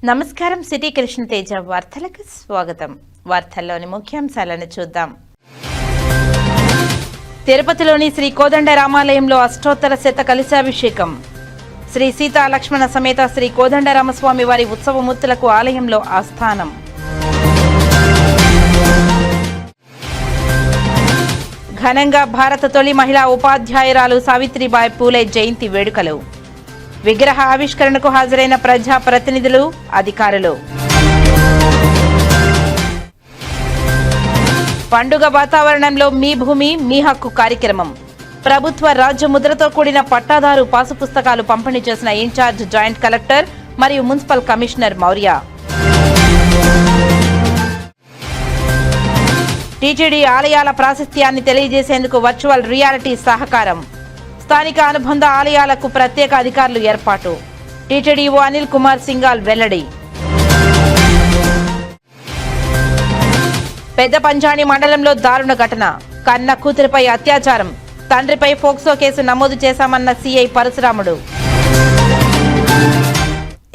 నమస్కారం. సిటీ కృష్ణ తేజ వార్తలకు స్వాగతం. వార్తల్లోని ముఖ్యాంశాలను చూద్దాం. తిరుపతిలోని శ్రీ కోదండరామాలయంలో అష్టోత్తర శత కలశాభిషేకం. శ్రీ సీతా లక్ష్మణ సమేత శ్రీ కోదండరామస్వామి వారి ఉత్సవమూర్తులకు ఆలయంలో ఆస్థానం. ఘనంగా భారత తొలి మహిళా ఉపాధ్యాయురాలు సావిత్రిబాయి పూలే జయంతి వేడుకలు. విగ్రహ ఆవిష్కరణకు హాజరైన ప్రజా ప్రతినిధులు, అధికారులు. పండుగ వాతావరణంలో మీ భూమి మీ హక్కు కార్యక్రమం. ప్రభుత్వ రాజ్యముద్రతో కూడిన పట్టాదారు పాసు పుస్తకాలు పంపిణీ చేసిన ఇన్ఛార్జ్ జాయింట్ కలెక్టర్ మరియు మున్సిపల్ కమిషనర్ మౌర్య. టీటీడీ ఆలయాల ప్రాశస్త్యాన్ని తెలియజేసేందుకు వర్చువల్ రియాలిటీ సహకారం. స్థానిక అనుబంధ ఆలయాలకు ప్రత్యేక అధికారులు ఏర్పాటు. టీటీడీఓ అనిల్ కుమార్ సింఘాల్ వెల్లడి. పెద్ద పంజాని మండలంలో దారుణ ఘటన. కన్న కూతురిపై అత్యాచారం. తండ్రిపై ఫోక్సో కేసు నమోదు చేశామన్న సీఐ పరశురాముడు.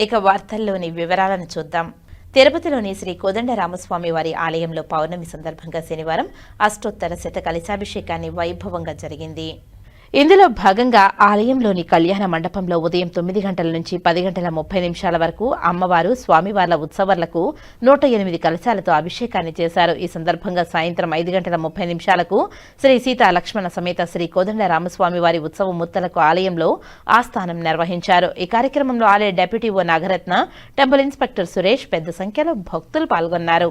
ఇక వార్తల్లోని వివరాలను చూద్దాం. తిరుపతిలోని శ్రీ కోదండరామస్వామి వారి ఆలయంలో పౌర్ణమి సందర్భంగా శనివారం అష్టోత్తర శత కలశాభిషేకాన్ని వైభవంగా జరిగింది. ఇందులో భాగంగా ఆలయంలోని కళ్యాణ మండపంలో ఉదయం 9 గంటల నుంచి 10 గంటల 30 నిమిషాల వరకు అమ్మవారు స్వామివార్ల ఉత్సవాలకు 108 కలశాలతో అభిషేకాన్ని చేశారు. ఈ సందర్భంగా సాయంత్రం 5 గంటల 30 నిమిషాలకు శ్రీ సీతా లక్ష్మణ సమేత శ్రీ కోదండరామస్వామి వారి ఉత్సవమూర్తులకు ఆలయంలో ఆస్థానం నిర్వహించారు. ఈ కార్యక్రమంలో ఆలయ deputy EO Nagaratna, temple inspector Suresh పెద్ద సంఖ్యలో భక్తులు పాల్గొన్నారు.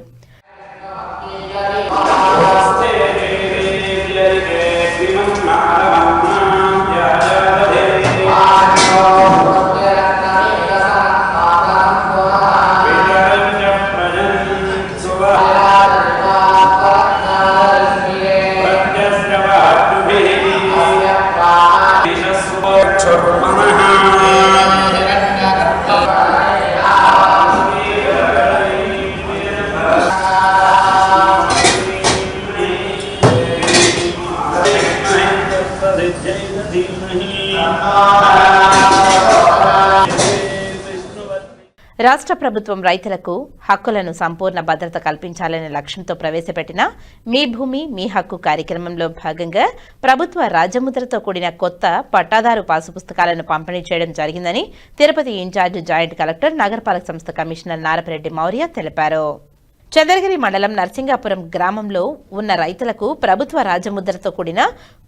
రాష్ట్ర ప్రభుత్వం రైతులకు హక్కులను సంపూర్ణ భద్రత కల్పించాలనే లక్ష్యంతో ప్రవేశపెట్టిన మీ భూమి మీ హక్కు కార్యక్రమంలో భాగంగా ప్రభుత్వ రాజముద్రతో కూడిన కొత్త పట్టాదారు పాసు పుస్తకాలను పంపిణీ చేయడం జరిగిందని తిరుపతి ఇన్ఛార్జ్ జాయింట్ కలెక్టర్ నగరపాలక సంస్థ కమిషనర్ నారపరెడ్డి మౌర్య తెలిపారు. చంద్రగిరి మండలం నర్సింగాపురం గ్రామంలో ఉన్న రైతులకు ప్రభుత్వ రాజముద్రతో కూడిన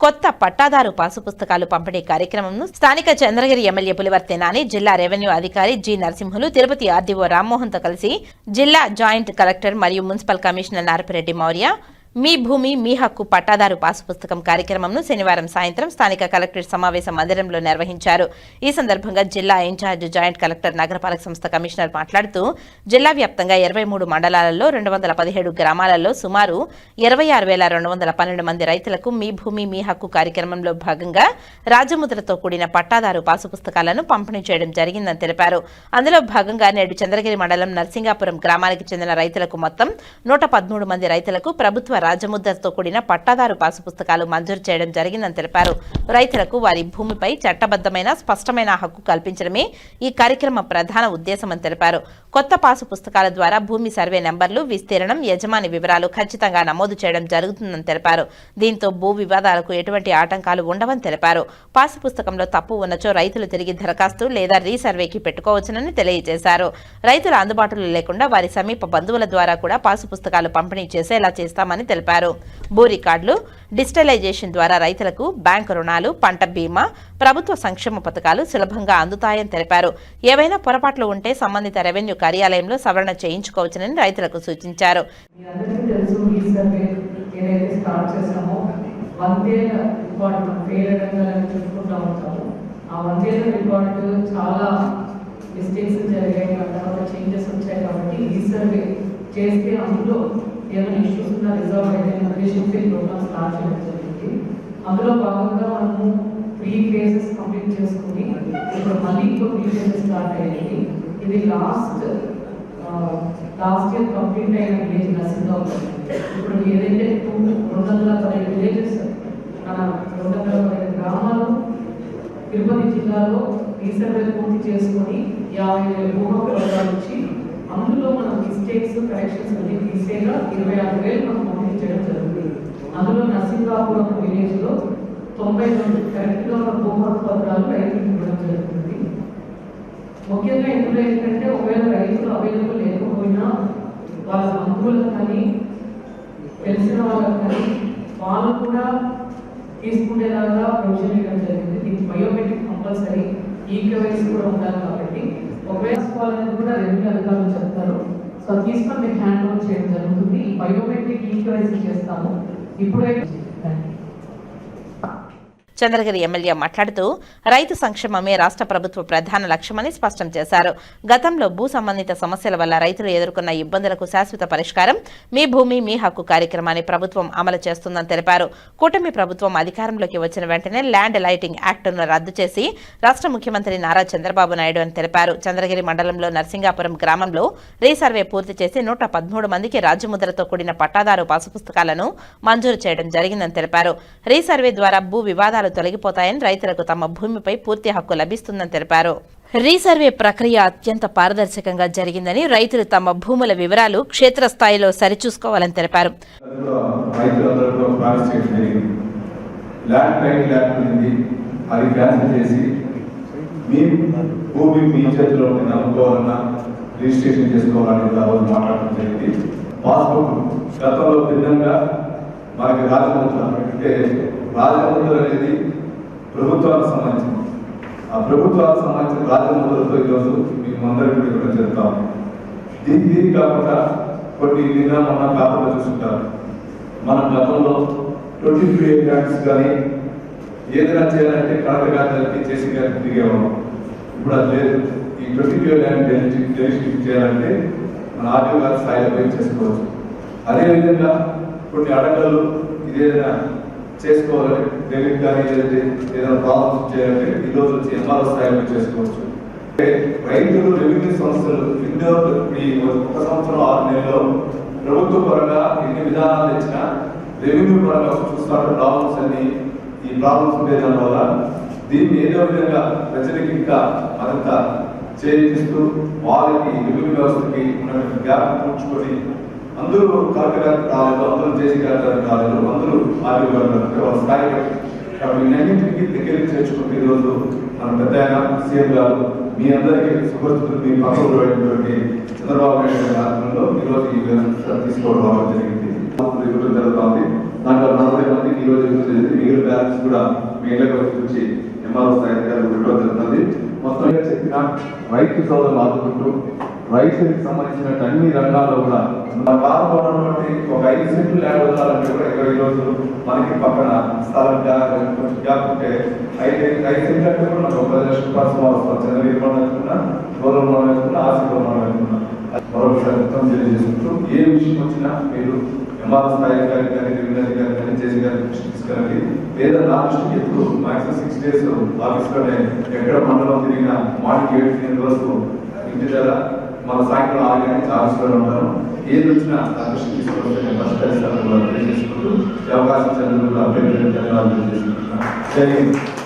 కొత్త పట్టాదారు పాసు పుస్తకాలు పంపిణీ కార్యక్రమంను స్థానిక చంద్రగిరి ఎమ్మెల్యే పులివర్తి నాని, జిల్లా రెవెన్యూ అధికారి జి నరసింహులు, తిరుపతి ఆర్డీఓ రామ్మోహన్తో కలిసి జిల్లా జాయింట్ కలెక్టర్ మరియు మున్సిపల్ కమిషనర్ నారపరెడ్డి మౌర్య మీ భూమి మీ హక్కు పట్టాదారు పాసు పుస్తకం కార్యక్రమంను శనివారం సాయంత్రం స్థానిక కలెక్టరేట్ సమావేశ మందిరంలో నిర్వహించారు. ఈ సందర్భంగా జిల్లా ఇన్ఛార్జ్ జాయింట్ కలెక్టర్ నగరపాలక సంస్థ కమిషనర్ మాట్లాడుతూ జిల్లా వ్యాప్తంగా 23 మండలాలలో 217 గ్రామాలలో సుమారు 26,212 మంది రైతులకు మీ భూమి మీ హక్కు కార్యక్రమంలో భాగంగా రాజముద్రతో కూడిన పట్టాదారు పాసు పుస్తకాలను పంపిణీ చేయడం జరిగిందని తెలిపారు. అందులో భాగంగా నేడు చంద్రగిరి మండలం నర్సింగాపురం గ్రామానికి చెందిన రైతులకు మొత్తం 113 మంది రైతులకు ప్రభుత్వ రాజముద్రతో కూడిన పట్టాదారు పాసు పుస్తకాలు మంజూరు చేయడం జరిగిందని తెలిపారు. రైతులకు వారి భూమిపై చట్టబద్దమైన స్పష్టమైన హక్కు కల్పించడమే ఈ కార్యక్రమ ప్రధాన ఉద్దేశమని తెలిపారు. కొత్త పాసు పుస్తకాల ద్వారా భూమి సర్వే నెంబర్లు, విస్తీర్ణం, యజమాని వివరాలు ఖచ్చితంగా నమోదు చేయడం జరుగుతుందని తెలిపారు. దీంతో భూ వివాదాలకు ఎటువంటి ఆటంకాలు ఉండవని తెలిపారు. పాసు పుస్తకంలో తప్పు ఉన్నచో రైతులు తిరిగి దరఖాస్తు లేదా రీసర్వేకి పెట్టుకోవచ్చునని తెలియజేశారు. రైతుల అందుబాటులో లేకుండా వారి సమీప బంధువుల ద్వారా కూడా పాసు పుస్తకాలు పంపిణీ చేసేలా చేస్తామని తెలిపారు. భూ రికార్డులు డిజిటలైజేషన్ ద్వారా రైతులకు బ్యాంకు రుణాలు, పంట బీమా, ప్రభుత్వ సంక్షేమ పథకాలు సులభంగా అందుతాయని తెలిపారు. ఏవైనా పొరపాట్లు ఉంటే సంబంధిత రెవెన్యూ కార్యాలయంలో సవరణ చేయించుకోవచ్చునని రైతులకు సూచించారు. చేస్తే అందులో ఏమైనా ఇష్యూస్ ఉన్నా రిజర్వ్ అయితే ప్రోగ్రామ్ స్టార్ట్ చేయడం జరిగింది. అందులో భాగంగా మనము 3 phases కంప్లీట్ చేసుకుని ఇప్పుడు మళ్ళీ ఇంకో 3 phases స్టార్ట్ అయ్యింది. ఇది లాస్ట్ ఇయర్ కంప్లీట్ అయిన విలేజ్ నర్సింగాపురం. ఇప్పుడు ఏదైతే 215 విలేజెస్ 215 గ్రామాలు తిరుపతి జిల్లాలో రీసర్వే పూర్తి చేసుకుని 50,000 భూమి పత్రాలు ఇచ్చి అందులో మనం మిస్టేక్స్ కరెక్షన్స్ అన్ని తీసేగా 26,000 మనం పంపిణీ చేయడం జరుగుతుంది. అందులో నర్సింగాపురం విలేజ్ లో 92 కరెక్ట్ గా ఉన్న భూహక్కు పత్రాలు రైతులకు ఇవ్వడం జరుగుతుంది. ముఖ్యంగా ఇందులో ఏంటంటే ఒకవేళ రైతులు అవైలబుల్ లేకపోయినా వాళ్ళ బంధువులకు కానీ తెలిసిన వాళ్ళకి కానీ వాళ్ళు కూడా తీసుకునేలాగా ప్రొవిజన్ ఇవ్వడం జరిగింది. దీనికి బయోమెట్రిక్ కంపల్సరీ, ఈకేవైసీ కూడా ఉండాలి కాబట్టి ఒకవేళ వాళ్ళని కూడా రెవెన్యూ అధికారులు చెప్తారు. సో తీసుకొని మీకు హ్యాండ్ ఓవర్ చేయడం జరుగుతుంది. ఈ బయోమెట్రిక్ ఈకేవైసీ చేస్తాము ఇప్పుడైతే. చంద్రగిరి ఎమ్మెల్యే మాట్లాడుతూ రైతు సంక్షేమమే రాష్ట్ర ప్రభుత్వ ప్రధాన లక్ష్యమని స్పష్టం చేశారు. గతంలో భూ సంబంధిత సమస్యల వల్ల రైతులు ఎదుర్కొన్న ఇబ్బందులకు శాశ్వత పరిష్కారం మీ భూమి మీ హక్కు కార్యక్రమాన్ని ప్రభుత్వం అమలు చేస్తుందని తెలిపారు. కూటమి ప్రభుత్వం అధికారంలోకి వచ్చిన వెంటనే ల్యాండ్ లైటింగ్ యాక్టును రద్దు చేసి రాష్ట్ర ముఖ్యమంత్రి నారా చంద్రబాబు నాయుడు అని తెలిపారు. చంద్రగిరి మండలంలో నర్సింగాపురం గ్రామంలో రీసర్వే పూర్తి చేసి 113 మందికి రాజ్యముద్రతో కూడిన పట్టాదారు పాసు పుస్తకాలను మంజూరు చేయడం జరిగిందని తెలిపారు. రీసర్వే ద్వారా భూ వివాదాలు తొలగిపోతాయని, రైతులకు తమ భూమిపై పూర్తి హక్కు లభిస్తుందని తెలిపారు. రీసర్వే ప్రక్రియ అత్యంత పారదర్శకంగా జరిగిందని, రైతులు తమ భూముల వివరాలు క్షేత్రస్థాయిలో సరిచూసుకోవాలని తెలిపారు. రిజిస్ట్రేషన్ చేసుకోవాలని మాట్లాడడం జరిగింది. పాస్బుక్ గతంలో భిన్నంగా మనకి రాజముద్ర అంటే రాజముద్ర అనేది ప్రభుత్వానికి సంబంధించింది. ఆ ప్రభుత్వానికి సంబంధించిన రాజముద్రతో ఈరోజు మేము అందరికీ ఇవ్వడం జరుగుతాం. దీనికి కాకుండా కొన్ని నిన్న మొన్న పేపర్లో చూసుకుంటారు. మనం గతంలో 22 గ్రాంట్స్ కానీ ఏదైనా చేయాలంటే కలెక్టర్ గారికి చేసి గారికి తిరిగేవాళ్ళం. ఇప్పుడు అది లేదు. ఈ 22 ల్యాండ్ డెలిస్టింగ్ చేయాలంటే మన ఆర్టీఓ గారి స్థాయిలో పోయి చేసుకోవచ్చు. అదేవిధంగా కొన్ని అడగలు ఇదేదైనా చేసుకోవాలని డెలిట్ కానీ ఏదైనా ప్రాబ్లమ్స్ చేయాలంటే ఈరోజు వచ్చి ఎంఆర్ఓ స్థాయిలో చేసుకోవచ్చు. రైతులు రెవెన్యూ సంస్థలు ఈ 1 సంవత్సరం 6 నెలల్లో ప్రభుత్వ పరంగా ఎన్ని విధానాలు తెచ్చినా రెవెన్యూ పరంగా చూస్తున్న ప్రాబ్లమ్స్ అన్ని ఈ ప్రాబ్లమ్స్ ఉండేదాని వల్ల దీన్ని ఏదో విధంగా ప్రజలకి ఇంకా మరింత చేయిస్తూ వాళ్ళకి రెవెన్యూ వ్యవస్థకి ఉన్నటువంటి గ్యాప్ పూడ్చుకొని అందరూ కలెక్టర్ గారికి రాలేదు, అందరూ జేసీ గారికి రాలేదు, అందరూ ఆర్డీఓ గారు వాళ్ళ స్థాయి కాబట్టి ఇన్నింటికి దగ్గరికి చేర్చుకుంటే ఈరోజు మన పెద్ద సీఎం గారు మీ అందరికీ సుపరిస్థితులు మీ పక్కన పెట్టినటువంటి చంద్రబాబు నాయుడు గారి ఆధ్వర్యంలో ఈరోజు ఈ తీసుకోవడం రావడం జరిగింది. ఇవ్వడం జరుగుతుంది. దాంట్లో 40 మందికి ఈరోజు ఇవ్వడం మిగిలిన బ్యాలెన్స్ కూడా మీ ఇళ్ళకి వచ్చి ఎంఆర్ఓ స్థాయి ఇవ్వడం జరుగుతుంది. మొత్తం చెప్పిన రైతు సోదరులు ఆదుకుంటూ రైతులకు సంబంధించిన అన్ని రంగాల్లో కూడా కాలంలో ఉన్నటువంటి ఒక 5 సెంట్లు ల్యాండ్ ఉండాలంటే కూడా ఇక్కడ ఈరోజు మనకి పక్కన స్థలం కొంచెం గ్యాప్ ఉంటే 5 సెంట్లు అంటే కూడా మనకు 10 లక్షల రూపాయలు వస్తుంది. చంద్రగిరి మనం వేసుకున్నా, గౌరవ మనం వేసుకున్నా, ఆశీర్వాదం మనం వేసుకున్నా. మరొకసారి మొత్తం తెలియజేసుకుంటూ ఏ విషయం వచ్చినా మీరు ఎంఆర్ఓ స్థాయి గారికి కానీ రెవెన్యూ అధికారి కానీ చేసి గారి దృష్టి తీసుకెళ్ళండి. లేదా నా దృష్టికి ఎప్పుడు మాక్సిమం 6 days ఆఫీస్లోనే ఎక్కడ మండలం తిరిగిన మార్నింగ్ 8 వరకు ఇంటి దగ్గర మన సాయంత్రం 6 గంటలకు ఆఫీస్లో ఉంటాను. ఏది వచ్చినా నా దృష్టి తీసుకోవాలని నేను పరిష్కరిస్తాను తెలియజేసుకుంటూ ఈ అవకాశం చంద్రులు అభ్యర్థులు ధన్యవాదాలు తెలియజేసుకుంటున్నాను.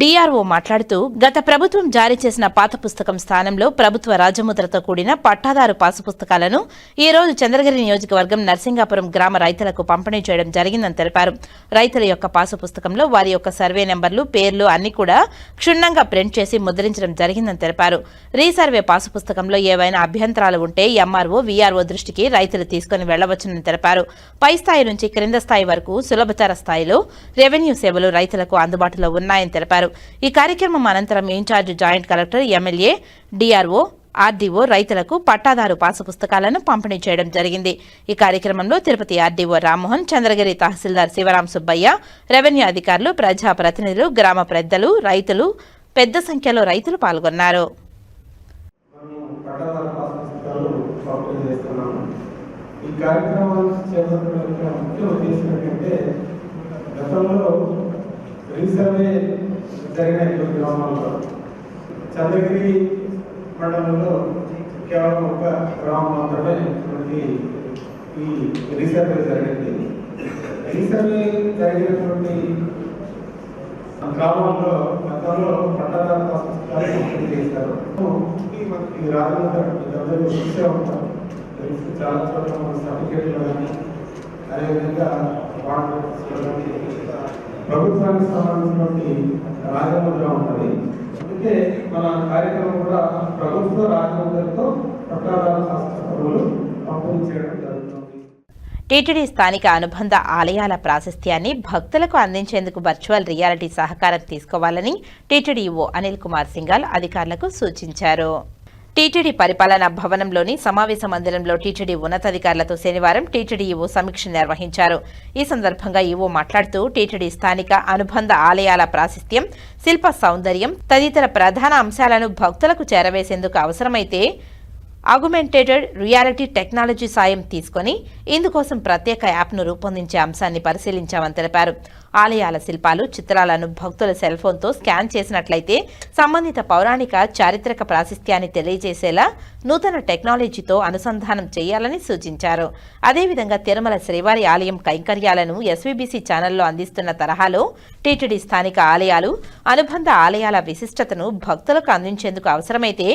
డిఆర్ఓ మాట్లాడుతూ గత ప్రభుత్వం జారీ చేసిన పాత పుస్తకం స్థానంలో ప్రభుత్వ రాజముద్రతో కూడిన పట్టాదారు పాసు పుస్తకాలను ఈ రోజు చంద్రగిరి నియోజకవర్గం నర్సింగాపురం గ్రామ రైతులకు పంపిణీ చేయడం జరిగిందని తెలిపారు. రైతుల యొక్క పాసు పుస్తకంలో వారి యొక్క సర్వే నెంబర్లు, పేర్లు అన్ని కూడా క్షుణ్ణంగా ప్రింట్ చేసి ముద్రించడం జరిగిందని తెలిపారు. రీసర్వే పాసు పుస్తకంలో ఏవైనా అభ్యంతరాలు ఉంటే ఎంఆర్ఓ, వీఆర్ఓ దృష్టికి రైతులు తీసుకుని వెళ్లవచ్చునని తెలిపారు. పై స్థాయి నుంచి క్రింద స్థాయి వరకు సులభతర స్థాయిలో రెవెన్యూ సేవలు రైతులకు అందుబాటులో ఉన్నాయని తెలిపారు. ఈ కార్యక్రమం అనంతరం incharge joint collector, MLA, DRO, RDO రైతులకు పట్టాదారు పాసు పుస్తకాలను పంపిణీ చేయడం జరిగింది. ఈ కార్యక్రమంలో తిరుపతి ఆర్డీఓ రామ్మోహన్, చంద్రగిరి తహసీల్దార్ శివరాం సుబ్బయ్య, రెవెన్యూ అధికారులు, ప్రజాప్రతినిధులు, గ్రామ పెద్దలు, రైతులు పెద్ద సంఖ్యలో రైతులు పాల్గొన్నారు. జరిగినటువంటి గ్రామాల్లో చంద్రగిరి మండలంలో కేవలం ఒక గ్రామం మాత్రమే మనకి ఈ రీసర్వే జరిగింది. రీసర్వే జరిగినటువంటి గ్రామాల్లో గతంలో పట్టాదారు పుస్తకాలు పంపిణీ చేశారు. ఈ మనకి రాజమండ్రి అందరూ చూసే ఉంటారు. తెలిసి చాలా చోట్ల మన సర్టిఫికేట్లు కానీ అదేవిధంగా వాటర్ ప్రభుత్వానికి సంబంధించినటువంటి రాజముద్ర ఉంటుంది. అందుకే మన కార్యక్రమం కూడా ప్రభుత్వ రాజముద్రతో పట్టాదారు హస్తకళలు పంపిణీ చేయడం జరుగుతుంది. టీటీడీ స్థానిక అనుబంధ ఆలయాల ప్రాశస్త్యాన్ని భక్తులకు అందించేందుకు వర్చువల్ రియాలిటీ సహకారం తీసుకోవాలని టీటీడీ ఈవో అనిల్ కుమార్ సింఘాల్ అధికారులకు సూచించారు. టీటీడీ పరిపాలనా భవనంలోని సమావేశ మందిరంలో టీటీడీ ఉన్నతాధికారులతో శనివారం టీటీడీ ఈవో సమీక్ష నిర్వహించారు. ఈ సందర్భంగా ఈవో మాట్లాడుతూ టీటీడీ స్థానిక అనుబంధ ఆలయాల ప్రాశస్త్యం, శిల్ప సౌందర్యం తదితర ప్రధాన అంశాలను భక్తులకు చేరవేసేందుకు అవసరమైతే ఆగ్మెంటెడ్ రియాలిటీ టెక్నాలజీ సాయం తీసుకుని ఇందుకోసం ప్రత్యేక యాప్ను రూపొందించే అంశాన్ని పరిశీలించామని తెలిపారు. ఆలయాల శిల్పాలు, చిత్రాలను భక్తుల సెల్ ఫోన్తో స్కాన్ చేసినట్లయితే సంబంధిత పౌరాణిక, చారిత్రక ప్రాశస్త్యాన్ని తెలియజేసేలా నూతన టెక్నాలజీతో అనుసంధానం చేయాలని సూచించారు. అదేవిధంగా తిరుమల శ్రీవారి ఆలయం కైంకర్యాలను ఎస్వీబీసీ ఛానల్లో అందిస్తున్న తరహాలో టీటీడీ స్థానిక ఆలయాలు, అనుబంధ ఆలయాల విశిష్టతను భక్తులకు అందించేందుకు అవసరమైతే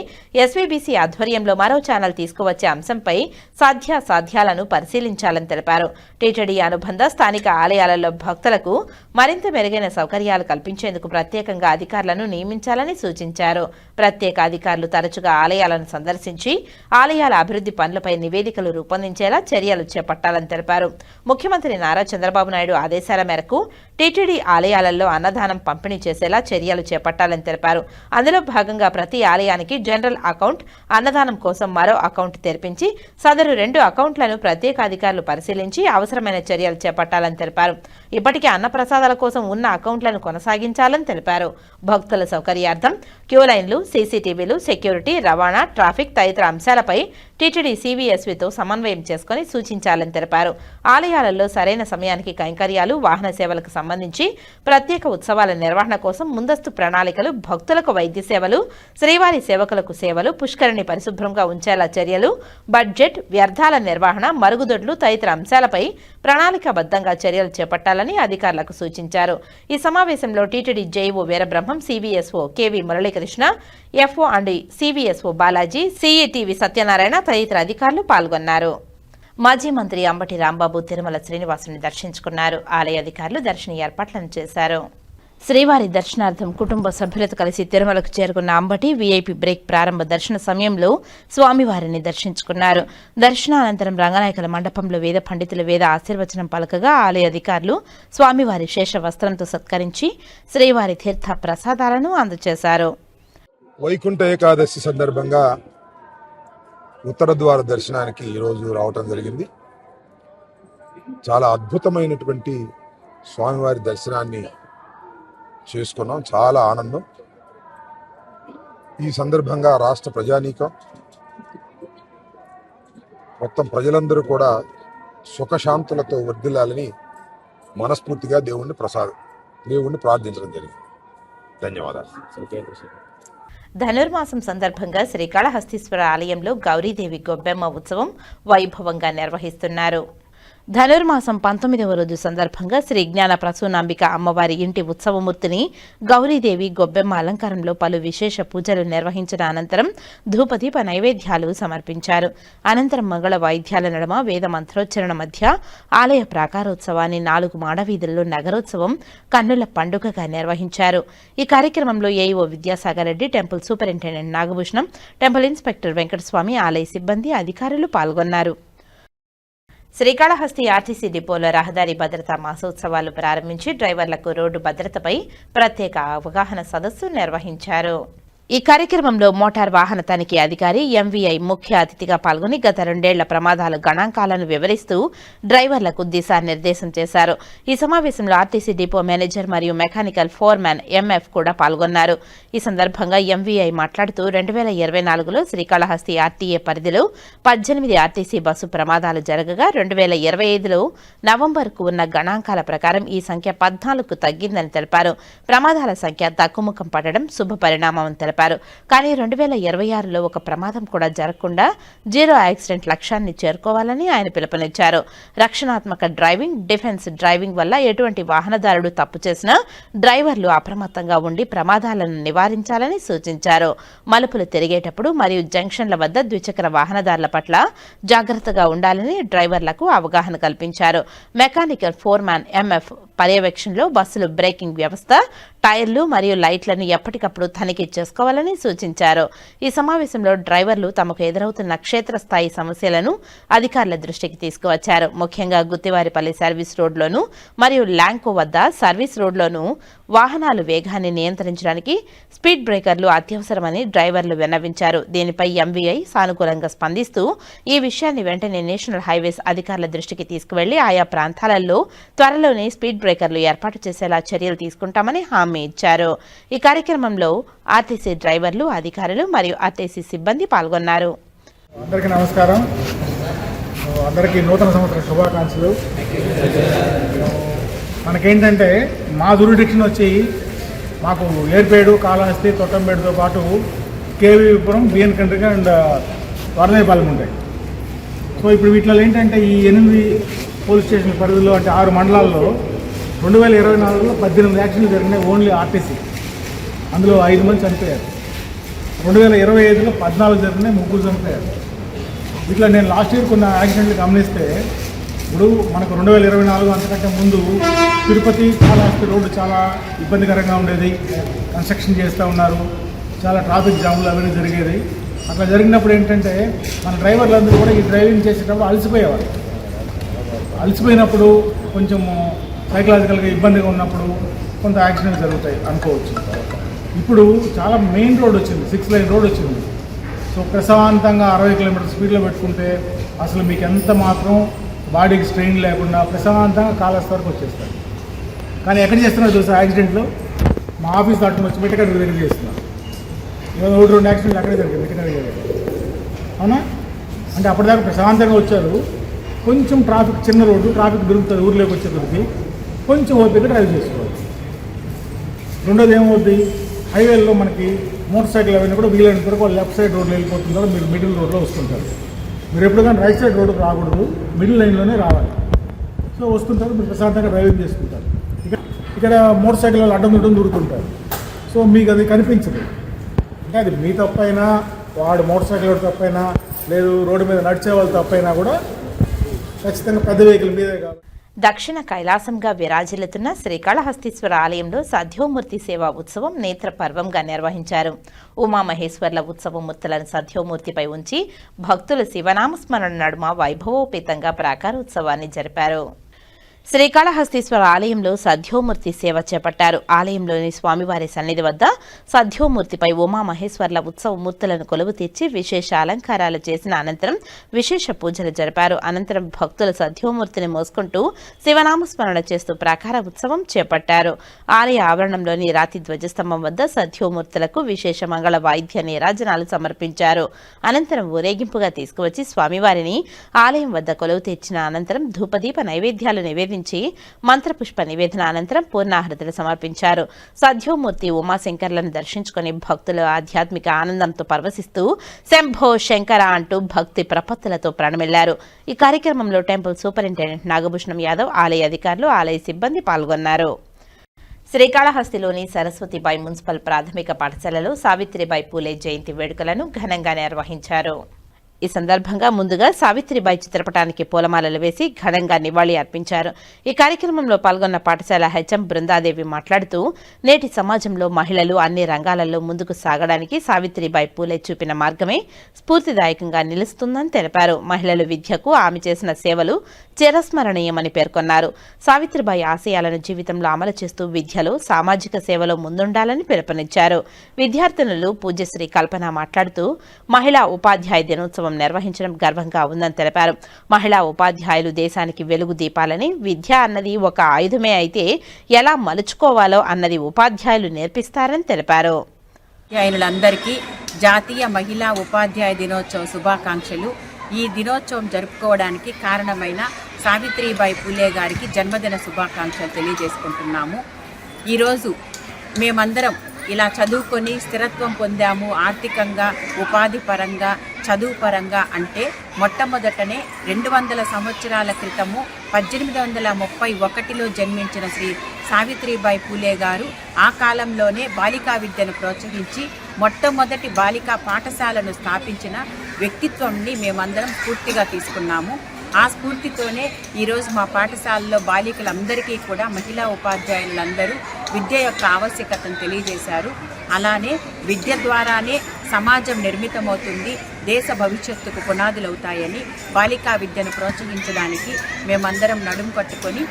ఎస్వీబీసీ ఆధ్వర్యంలో మరో ఛానల్ తీసుకువచ్చే అంశంపై సాధ్యాసాధ్యాలను పరిశీలించాలని తెలిపారు. టీటీడీ అనుబంధ స్థానిక ఆలయాలలో భక్తులకు మరింత మెరుగైన సౌకర్యాలు కల్పించేందుకు ప్రత్యేకంగా అధికారులను నియమించాలని సూచించారు. ప్రత్యేక అధికారులు తరచుగా ఆలయాలను సందర్శించి ఆలయాల అభివృద్ధి పనులపై నివేదికలు రూపొందించేలా చర్యలు చేపట్టాలని తెలిపారు. ముఖ్యమంత్రి నారా చంద్రబాబు నాయుడు ఆదేశాల మేరకు టీటీడీ ఆలయాలలో అన్నదానం పంపిణీ చేసేలా చర్యలు చేపట్టాలని తెలిపారు. అందులో భాగంగా ప్రతి ఆలయానికి జనరల్ అకౌంట్, అన్నదానం కోసం మరో అకౌంట్ తెరిపించి సదరు 2 అకౌంట్లను ప్రత్యేక అధికారులు పరిశీలించి అవసరమైన చర్యలు చేపట్టాలని తెలిపారు. ఇప్పటికే అన్నప్రసాదాల కోసం ఉన్న అకౌంట్లను కొనసాగించాలని తెలిపారు. భక్తుల సౌకర్యార్థం క్యూ లైన్లు, సీసీటీవీలు, సెక్యూరిటీ, రవాణా, ట్రాఫిక్ తదితర అంశాలపై టీటీడీ సీవీఎస్వీతో సమన్వయం చేసుకుని సూచించాలని తెలిపారు. ఆలయాలలో సరైన సమయానికి కైంకర్యాలు, వాహన సేవలకు సంబంధించి ప్రత్యేక ఉత్సవాల నిర్వహణ కోసం ముందస్తు ప్రణాళికలు, భక్తులకు వైద్య సేవలు, శ్రీవారి సేవకులకు సేవలు, పుష్కరిణి పరిశుభ్రంగా ఉంచేలా చర్యలు, బడ్జెట్, వ్యర్థాల నిర్వహణ, మరుగుదొడ్లు తదితర అంశాలపై ప్రణాళికాబద్ధంగా చర్యలు చేపట్టాలని అధికారులకు సూచించారు. ఈ సమావేశంలో TTD JEO Veerabrahmam, CVSO KV Muralikrishna, FO and CVSO Balaji, CETV Satyanarayana తదితర అధికారులు పాల్గొన్నారు. మాజీ మంత్రి అంబటి రాంబాబు తిరుమల శ్రీనివాసుని దర్శించుకున్నారు. ఆలయ అధికారులు దర్శన ఏర్పాట్లను చేశారు. శ్రీవారి దర్శనార్థం కుటుంబ సభ్యులతో కలిసి తిరుమలకు చేరుకున్న అంబటి వీఐపీ బ్రేక్ ప్రారంభ దర్శన సమయంలో స్వామివారిని దర్శించుకున్నారు. దర్శనానంతరం రంగనాయకుల మండపంలో వేద పండితులు వేద ఆశీర్వచనం పలకగా ఆలయ అధికారులు స్వామివారి శేష వస్త్రంతో సత్కరించి శ్రీవారి తీర్థ ప్రసాదాలను అందజేశారు. వైకుంఠ ఏకాదశి సందర్భంగా ఉత్తర ద్వార దర్శనానికి ఈరోజు రావటం జరిగింది. చాలా అద్భుతమైనటువంటి స్వామివారి దర్శనాన్ని చేసుకున్నాం. చాలా ఆనందం. ఈ సందర్భంగా రాష్ట్ర ప్రజానీకం, మొత్తం ప్రజలందరూ కూడా సుఖశాంతులతో వర్ధిల్లాలని మనస్ఫూర్తిగా దేవుణ్ణి ప్రార్థించడం జరిగింది. ధన్యవాదాలు. ధనుర్మాసం సందర్భంగా శ్రీకాళహస్తీశ్వర ఆలయంలో గౌరీదేవి గొబ్బెమ్మ ఉత్సవం వైభవంగా నిర్వహిస్తున్నారు. ధనుర్మాసం 19వ రోజు సందర్భంగా శ్రీ జ్ఞాన ప్రసూనాంబిక అమ్మవారి ఇంటి ఉత్సవమూర్తిని గౌరీదేవి గొబ్బెమ్మ అలంకారంలో పలు విశేష పూజలు నిర్వహించిన అనంతరం ధూపదీప నైవేద్యాలు సమర్పించారు. అనంతరం మంగళ వాయిద్యాల నడుమ వేద మంత్రోచ్చరణ మధ్య ఆలయ ప్రాకారోత్సవాన్ని 4 మాడవీధుల్లో నగరోత్సవం కన్నుల పండుగగా నిర్వహించారు. ఈ కార్యక్రమంలో AEO Vidyasagar Reddy, temple superintendent Nagabhushanam, temple inspector Venkataswamy, ఆలయ సిబ్బంది, అధికారులు పాల్గొన్నారు. శ్రీకాళహస్తి ఆర్టీసీ డిపోలో రహదారి భద్రతా మాసోత్సవాలు ప్రారంభించి డ్రైవర్లకు రోడ్డు భద్రతపై ప్రత్యేక అవగాహన సదస్సు నిర్వహించారు. ఈ కార్యక్రమంలో మోటార్ వాహన తనిఖీ అధికారి ఎంవీఐ ముఖ్య అతిథిగా పాల్గొని గత 2 ఏళ్ల ప్రమాదాల గణాంకాలను వివరిస్తూ డ్రైవర్లకు దిశానిర్దేశం చేశారు. ఈ సమావేశంలో ఆర్టీసీ డిపో మేనేజర్ మరియు మెకానికల్ ఫోర్మ్యాన్ ఎంఎఫ్ కూడా పాల్గొన్నారు. ఈ సందర్భంగా ఎంవీఐ మాట్లాడుతూ 2024లో శ్రీకాళహస్తి ఆర్టీఏ పరిధిలో 18 ఆర్టీసీ బస్సు ప్రమాదాలు జరగగా 2025లో నవంబర్కు ఉన్న గణాంకాల ప్రకారం ఈ సంఖ్య 14కు తగ్గిందని తెలిపారు. ప్రమాదాల సంఖ్య తగ్గుముఖం పడడం శుభ పరిణామం తెలిపారు. తెలిపారు. కానీ 2026లో ఒక ప్రమాదం కూడా జరగకుండా జీరో యాక్సిడెంట్ లక్ష్యాన్ని చేరుకోవాలని ఆయన పిలుపునిచ్చారు. రక్షణాత్మక డ్రైవింగ్, డిఫెన్స్ డ్రైవింగ్ వల్ల ఎటువంటి వాహనదారుడు తప్పు చేసినా డ్రైవర్లు అప్రమత్తంగా ఉండి ప్రమాదాలను నివారించాలని సూచించారు. మలుపులు తిరిగేటప్పుడు మరియు జంక్షన్ల వద్ద ద్విచక్ర వాహనదారుల పట్ల జాగ్రత్తగా ఉండాలని డ్రైవర్లకు అవగాహన కల్పించారు. మెకానికల్ ఫోర్మ్యాన్ ఎంఎఫ్ పర్యవేక్షణలో బస్సులు బ్రేకింగ్ వ్యవస్థ, టైర్లు మరియు లైట్లను ఎప్పటికప్పుడు తనిఖీ చేసుకోవాలని సూచించారు. ఈ సమావేశంలో డ్రైవర్లు తమకు ఎదురవుతున్న క్షేత్రస్థాయి సమస్యలను అధికారుల దృష్టికి తీసుకువచ్చారు. ముఖ్యంగా గుత్తివారిపల్లి సర్వీస్ రోడ్లోను మరియు ల్యాంకో వద్ద సర్వీస్ రోడ్లోను వాహనాలు వేగాన్ని నియంత్రించడానికి స్పీడ్ బ్రేకర్లు అత్యవసరమని డ్రైవర్లు విన్నవించారు. దీనిపై ఎంవీఐ సానుకూలంగా స్పందిస్తూ ఈ విషయాన్ని వెంటనే నేషనల్ హైవేస్ అధికారుల దృష్టికి తీసుకువెళ్లి ఆయా ప్రాంతాలలో త్వరలోనే స్పీడ్ బ్రేకర్లు ఏర్పాటు చేసేలా చర్యలు తీసుకుంటామని హామీ ఇచ్చారు. ఈ కార్యక్రమంలో ఆర్టీసీ డ్రైవర్లు, అధికారులు మరియు ఆర్టీసీ సిబ్బంది పాల్గొన్నారు. అందరికీ నమస్కారం. అందరికీ నూతన సంవత్సర శుభాకాంక్షలు. మనకేంటంటే మా జ్యూరిడిక్షన్ వచ్చి మాకు ఏర్పేడు, కాళహస్తి, తొట్టంపేడుతో పాటు కేవీపురం, బిఎన్ కండ్రిక అండ్ వరదయపాలెం ఉంటాయి. సో ఇప్పుడు వీటిలో ఏంటంటే ఈ 8 పోలీస్ స్టేషన్ పరిధిలో అంటే 6 మండలాల్లో 2024లో 18 యాక్సిడెంట్లు జరిగినాయి ఓన్లీ ఆర్టీసీ. అందులో 5 మంది చనిపోయారు. 2025లో 14 జరిగినాయి, 3 చనిపోయారు. ఇట్లా నేను లాస్ట్ ఇయర్ కొన్ని యాక్సిడెంట్లు గమనిస్తే ఇప్పుడు మనకు 2024 అంతకంటే ముందు తిరుపతి, కాళహస్తి రోడ్డు చాలా ఇబ్బందికరంగా ఉండేది. కన్స్ట్రక్షన్ చేస్తూ ఉన్నారు, చాలా ట్రాఫిక్ జాములు అవన్నీ జరిగేది. అట్లా జరిగినప్పుడు ఏంటంటే మన డ్రైవర్లందరూ కూడా ఈ డ్రైవింగ్ చేసేటప్పుడు అలసిపోయేవారు. అలసిపోయినప్పుడు కొంచెం సైకలాజికల్గా ఇబ్బందిగా ఉన్నప్పుడు కొంత యాక్సిడెంట్స్ జరుగుతాయి అనుకోవచ్చు. ఇప్పుడు చాలా మెయిన్ రోడ్ వచ్చింది, 6 లైన్ రోడ్ వచ్చింది. సో ప్రశాంతంగా 60 కిలోమీటర్ స్పీడ్లో పెట్టుకుంటే అసలు మీకు ఎంత మాత్రం బాడీకి స్ట్రెయిన్ లేకుండా ప్రశాంతంగా కాళహస్తి వరకు వచ్చేస్తారు. కానీ ఎక్కడ చేస్తున్నారు చూసా యాక్సిడెంట్లు? మా ఆఫీస్ దాటుకుని వచ్చి మెట్టకడ దగ్గర చేస్తున్నారు. ఇవాళ 1-2 యాక్సిడెంట్లు అక్కడే జరిగింది, మెట్టకడ అవునా? అంటే అప్పటిదాకా ప్రశాంతంగా వచ్చారు. కొంచెం ట్రాఫిక్, చిన్న రోడ్డు, ట్రాఫిక్ దొరుకుతుంది ఊర్లోకి వచ్చేసరికి కొంచెం ఓపిక డ్రైవ్ చేసుకోవాలి. రెండోది ఏమవుద్ది, హైవేల్లో మనకి మోటార్ సైకిల్ అవన్నీ కూడా వీలైనంత వరకు వాళ్ళు లెఫ్ట్ సైడ్ రోడ్లో వెళ్ళిపోతుంటారు, మీరు మిడిల్ రోడ్లో వస్తుంటారు. మీరు ఎప్పుడు కానీ రైట్ సైడ్ రోడ్డుకు రాకూడదు, మిడిల్ లైన్లోనే రావాలి. సో వస్తుంటారు, మీరు ప్రశాంతంగా డ్రైవింగ్ చేసుకుంటారు. ఇక్కడ మోటార్ సైకిల్ వాళ్ళు అడ్డం దూరుతుంటారు. సో మీకు అది కనిపించదు. అంటే అది మీ తప్పైనా, వాడు మోటార్ సైకిల్ వాడు తప్పైనా, లేదు రోడ్డు మీద నడిచే వాళ్ళు తప్పైనా కూడా ఖచ్చితంగా పెద్ద వెహికల్ మీదే కాదు. దక్షిణ కైలాసంగా విరాజిల్లుతున్న శ్రీకాళహస్తీశ్వర ఆలయంలో సద్యోమూర్తి సేవా ఉత్సవం నేత్ర పర్వంగా నిర్వహించారు. ఉమామహేశ్వర్ల ఉత్సవమూర్తులను సద్యోమూర్తిపై ఉంచి భక్తులు శివనామస్మరణ నడుమ వైభవోపేతంగా ప్రాకారోత్సవాన్ని జరిపారు. శ్రీకాళహస్తీశ్వర ఆలయంలో సద్యోమూర్తి సేవ చేపట్టారు. ఆలయంలోని స్వామివారి సన్నిధి వద్ద సద్యోమూర్తిపై ఉమామహేశ్వర్ల ఉత్సవమూర్తులను కొలువు తీర్చి విశేష అలంకారాలు చేసిన అనంతరం విశేష పూజలు జరిపారు. అనంతరం భక్తులు సద్యోమూర్తిని మోసుకుంటూ శివనామస్మరణ చేస్తూ ప్రాకార ఉత్సవం చేపట్టారు. ఆలయ ఆవరణంలోని రాతి ధ్వజస్తంభం వద్ద సద్యోమూర్తులకు విశేష మంగళ వాయిద్య నీరాజనాలు సమర్పించారు. అనంతరం ఊరేగింపుగా తీసుకువచ్చి స్వామివారిని ఆలయం వద్ద కొలువు తీర్చిన అనంతరం ధూపదీప నైవేద్యాలు నివేదించారు. మంత్రపుష్ప నివేదన అనంతరం పూర్ణాహృతులు సమర్పించారు. సద్యోమూర్తి ఉమాశంకర్లను దర్శించుకుని భక్తులు ఆధ్యాత్మిక ఆనందంతో పరవశిస్తూ శంభో శంకర అంటూ భక్తి ప్రపత్తులతో ప్రణమిల్లారు. ఈ కార్యక్రమంలో టెంపుల్ సూపరింటెండెంట్ నాగభూషణం యాదవ్, ఆలయ అధికారులు, ఆలయ సిబ్బంది పాల్గొన్నారు. శ్రీకాళహస్తిలోని సరస్వతిబాయి మున్సిపల్ ప్రాథమిక పాఠశాలలో సావిత్రిబాయి పూలే జయంతి వేడుకలను ఘనంగా నిర్వహించారు. ఈ సందర్భంగా ముందుగా సావిత్రిబాయి చిత్రపటానికి పూలమాలలు వేసి ఘనంగా నివాళి అర్పించారు. ఈ కార్యక్రమంలో పాల్గొన్న పాఠశాల హెచ్ఎం బృందాదేవి మాట్లాడుతూ నేటి సమాజంలో మహిళలు అన్ని రంగాలలో ముందుకు సాగడానికి సావిత్రిబాయి పూలే చూపిన మార్గమే స్ఫూర్తిదాయకంగా నిలుస్తుందని తెలిపారు. మహిళలు విద్యకు ఆమె చేసిన సేవలు చిరస్మరణీయమని పేర్కొన్నారు. సావిత్రిబాయి ఆశయాలను జీవితంలో అమలు చేస్తూ విద్యలో, సామాజిక సేవలో ముందుండాలని పిలుపునిచ్చారు. విద్యార్థినులు పూజ్యశ్రీ కల్పన మాట్లాడుతూ మహిళా ఉపాధ్యాయ దినోత్సవం నిర్వహించడం గర్వంగా ఉందని తెలిపారు. మహిళా ఉపాధ్యాయులు దేశానికి వెలుగు దీపాలని, విద్య అన్నది ఒక ఆయుధమే అయితే ఎలా మలుచుకోవాలో అన్నది ఉపాధ్యాయులు నేర్పిస్తారని తెలిపారు. ఉపాధ్యాయులందరికీ జాతీయ మహిళా ఉపాధ్యాయ దినోత్సవ శుభాకాంక్షలు. ఈ దినోత్సవం జరుపుకోవడానికి కారణమైన సావిత్రిబాయి పూలే గారికి జన్మదిన శుభాకాంక్షలు తెలియజేసుకుంటున్నాము. ఈరోజు మేమందరం ఇలా చదువుకొని స్థిరత్వం పొందాము ఆర్థికంగా, ఉపాధి పరంగా, చదువు పరంగా అంటే మొట్టమొదటనే 200 సంవత్సరాల క్రితము 1831లో జన్మించిన శ్రీ సావిత్రిబాయి పూలే గారు ఆ కాలంలోనే బాలికా విద్యను ప్రోత్సహించి మొట్టమొదటి బాలికా పాఠశాలను స్థాపించిన వ్యక్తిత్వంని మేమందరం స్ఫూర్తిగా తీసుకున్నాము. ఆ స్ఫూర్తితోనే ఈరోజు మా పాఠశాలలో బాలికలందరికీ కూడా మహిళా ఉపాధ్యాయులందరూ విద్య యొక్క ఆవశ్యకతను తెలియజేశారు. అలానే విద్య ద్వారానే సమాజం నిర్మితమవుతుంది, దేశ భవిష్యత్తుకు పునాదులు అవుతాయని బాలికా విద్యను ప్రోత్సహించడానికి మేమందరం నడుము కట్టుకొని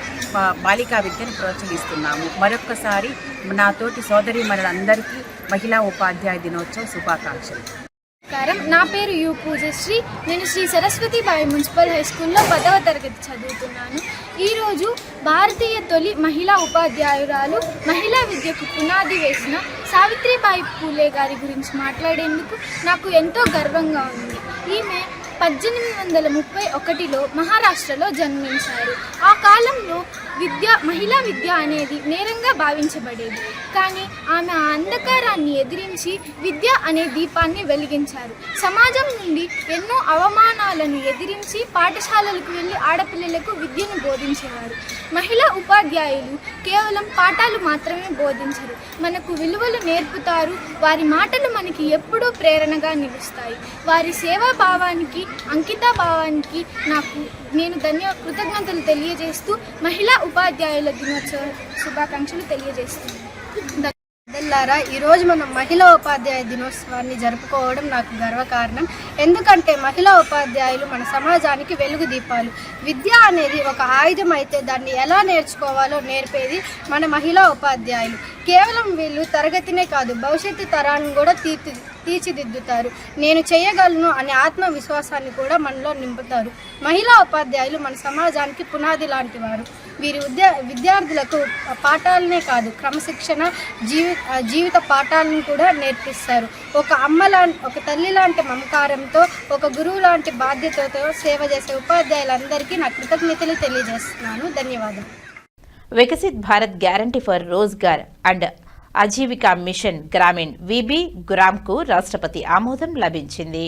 బాలికా విద్యను ప్రోత్సహిస్తున్నాము. మరొక్కసారి నాతోటి సోదరీమణులందరికీ మహిళా ఉపాధ్యాయ దినోత్సవ శుభాకాంక్షలు. నా పేరు యు పూజశ్రీ. నేను శ్రీ సరస్వతిబాయి మున్సిపల్ హై స్కూల్లో 10వ తరగతి చదువుతున్నాను. ఈరోజు భారతీయ తొలి మహిళా ఉపాధ్యాయురాలు, మహిళా విద్యకు పునాది వేసిన సావిత్రిబాయి పూలే గారి గురించి మాట్లాడేందుకు నాకు ఎంతో గర్వంగా ఉంది. ఈమె 1831లో మహారాష్ట్రలో జన్మించారు. ఆ కాలంలో మహిళా విద్య అనేది నేరంగా భావించబడేది. కానీ ఆమె ఆ అంధకారాన్ని ఎదిరించి విద్య అనే దీపాన్ని వెలిగించారు. సమాజం నుండి ఎన్నో అవమానాలను ఎదిరించి పాఠశాలలకు వెళ్ళి ఆడపిల్లలకు విద్యను బోధించేవారు. మహిళా ఉపాధ్యాయులు కేవలం పాఠాలు మాత్రమే బోధించరు, మనకు విలువలు నేర్పుతారు. వారి మాటలు మనకి ఎప్పుడూ ప్రేరణగా నిలుస్తాయి. వారి సేవాభావానికి, అంకితభావానికి నేను కృతజ్ఞతలు తెలియజేస్తూ మహిళా ఉపాధ్యాయుల దినోత్సవ శుభాకాంక్షలు తెలియజేస్తున్నాను. ఈరోజు మనం మహిళా ఉపాధ్యాయ దినోత్సవాన్ని జరుపుకోవడం నాకు గర్వకారణం. ఎందుకంటే మహిళా ఉపాధ్యాయులు మన సమాజానికి వెలుగు దీపాలు. విద్య అనేది ఒక ఆయుధం అయితే దాన్ని ఎలా నేర్చుకోవాలో నేర్పేది మన మహిళా ఉపాధ్యాయులు. కేవలం వీళ్ళు తరగతినే కాదు, భవిష్యత్తు తరాన్ని కూడా తీర్చిదిద్దుతారు. నేను చేయగలను అనే ఆత్మవిశ్వాసాన్ని కూడా మనలో నింపుతారు. మహిళా ఉపాధ్యాయులు మన సమాజానికి పునాది లాంటి వారు. వీరి విద్యార్థులకు పాఠాలనే కాదు, క్రమశిక్షణ, జీవిత పాఠాలను కూడా నేర్పిస్తారు. ఒక తల్లి లాంటి మమకారంతో, ఒక గురువు లాంటి బాధ్యతతో సేవ చేసే ఉపాధ్యాయులందరికీ నా కృతజ్ఞతలు తెలియజేస్తున్నాను. ధన్యవాదాలు. Viksit Bharat guarantee for Rozgar and Ajeevika mission Gramin VB గ్రామ్కు రాష్ట్రపతి ఆమోదం లభించింది.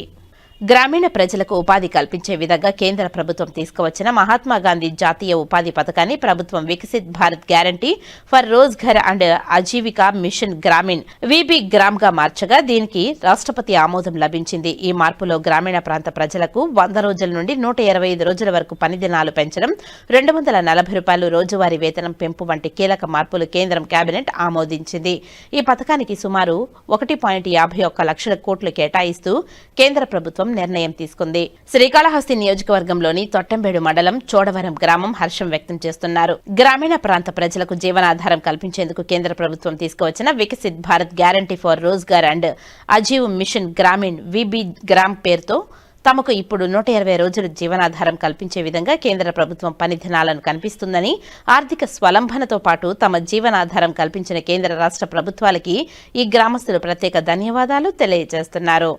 గ్రామీణ ప్రజలకు ఉపాధి కల్పించే విధంగా కేంద్ర ప్రభుత్వం తీసుకువచ్చిన మహాత్మాగాంధీ జాతీయ ఉపాధి పథకాన్ని ప్రభుత్వం Viksit Bharat guarantee for Rozgar and Ajeevika mission Gramin VB గ్రామ్గా మార్చగా దీనికి రాష్ట్రపతి ఆమోదం లభించింది. ఈ మార్పులో గ్రామీణ ప్రాంత ప్రజలకు 100 రోజుల నుండి 125 రోజుల వరకు పని దినాలు పెంచడం, 240 రూపాయలు రోజువారీ వేతనం పెంపు వంటి కీలక మార్పులు కేంద్రం కేబినెట్ ఆమోదించింది. ఈ పథకానికి సుమారు 1.51 లక్షల కోట్లు కేటాయిస్తూ కేంద్ర ప్రభుత్వం నిర్ణయం తీసుకుంది. శ్రీకాళహస్తి నియోజకవర్గంలోని తొట్టంబేడు మండలం చోడవరం గ్రామం హర్షం వ్యక్తం చేస్తున్నారు. గ్రామీణ ప్రాంత ప్రజలకు జీవనాధారం కల్పించేందుకు కేంద్ర ప్రభుత్వం తీసుకువచ్చిన Viksit Bharat guarantee for Rozgar and Ajeev mission Gramin VB Gram పేరుతో తమకు ఇప్పుడు 120 రోజులు జీవనాధారం కల్పించే విధంగా కేంద్ర ప్రభుత్వం పని దినాలను కల్పిస్తుందని, ఆర్థిక స్వలంబనతో పాటు తమ జీవనాధారం కల్పించిన కేంద్ర రాష్ట్ర ప్రభుత్వాలకి ఈ గ్రామస్తులు ప్రత్యేక ధన్యవాదాలు తెలియజేస్తున్నారు.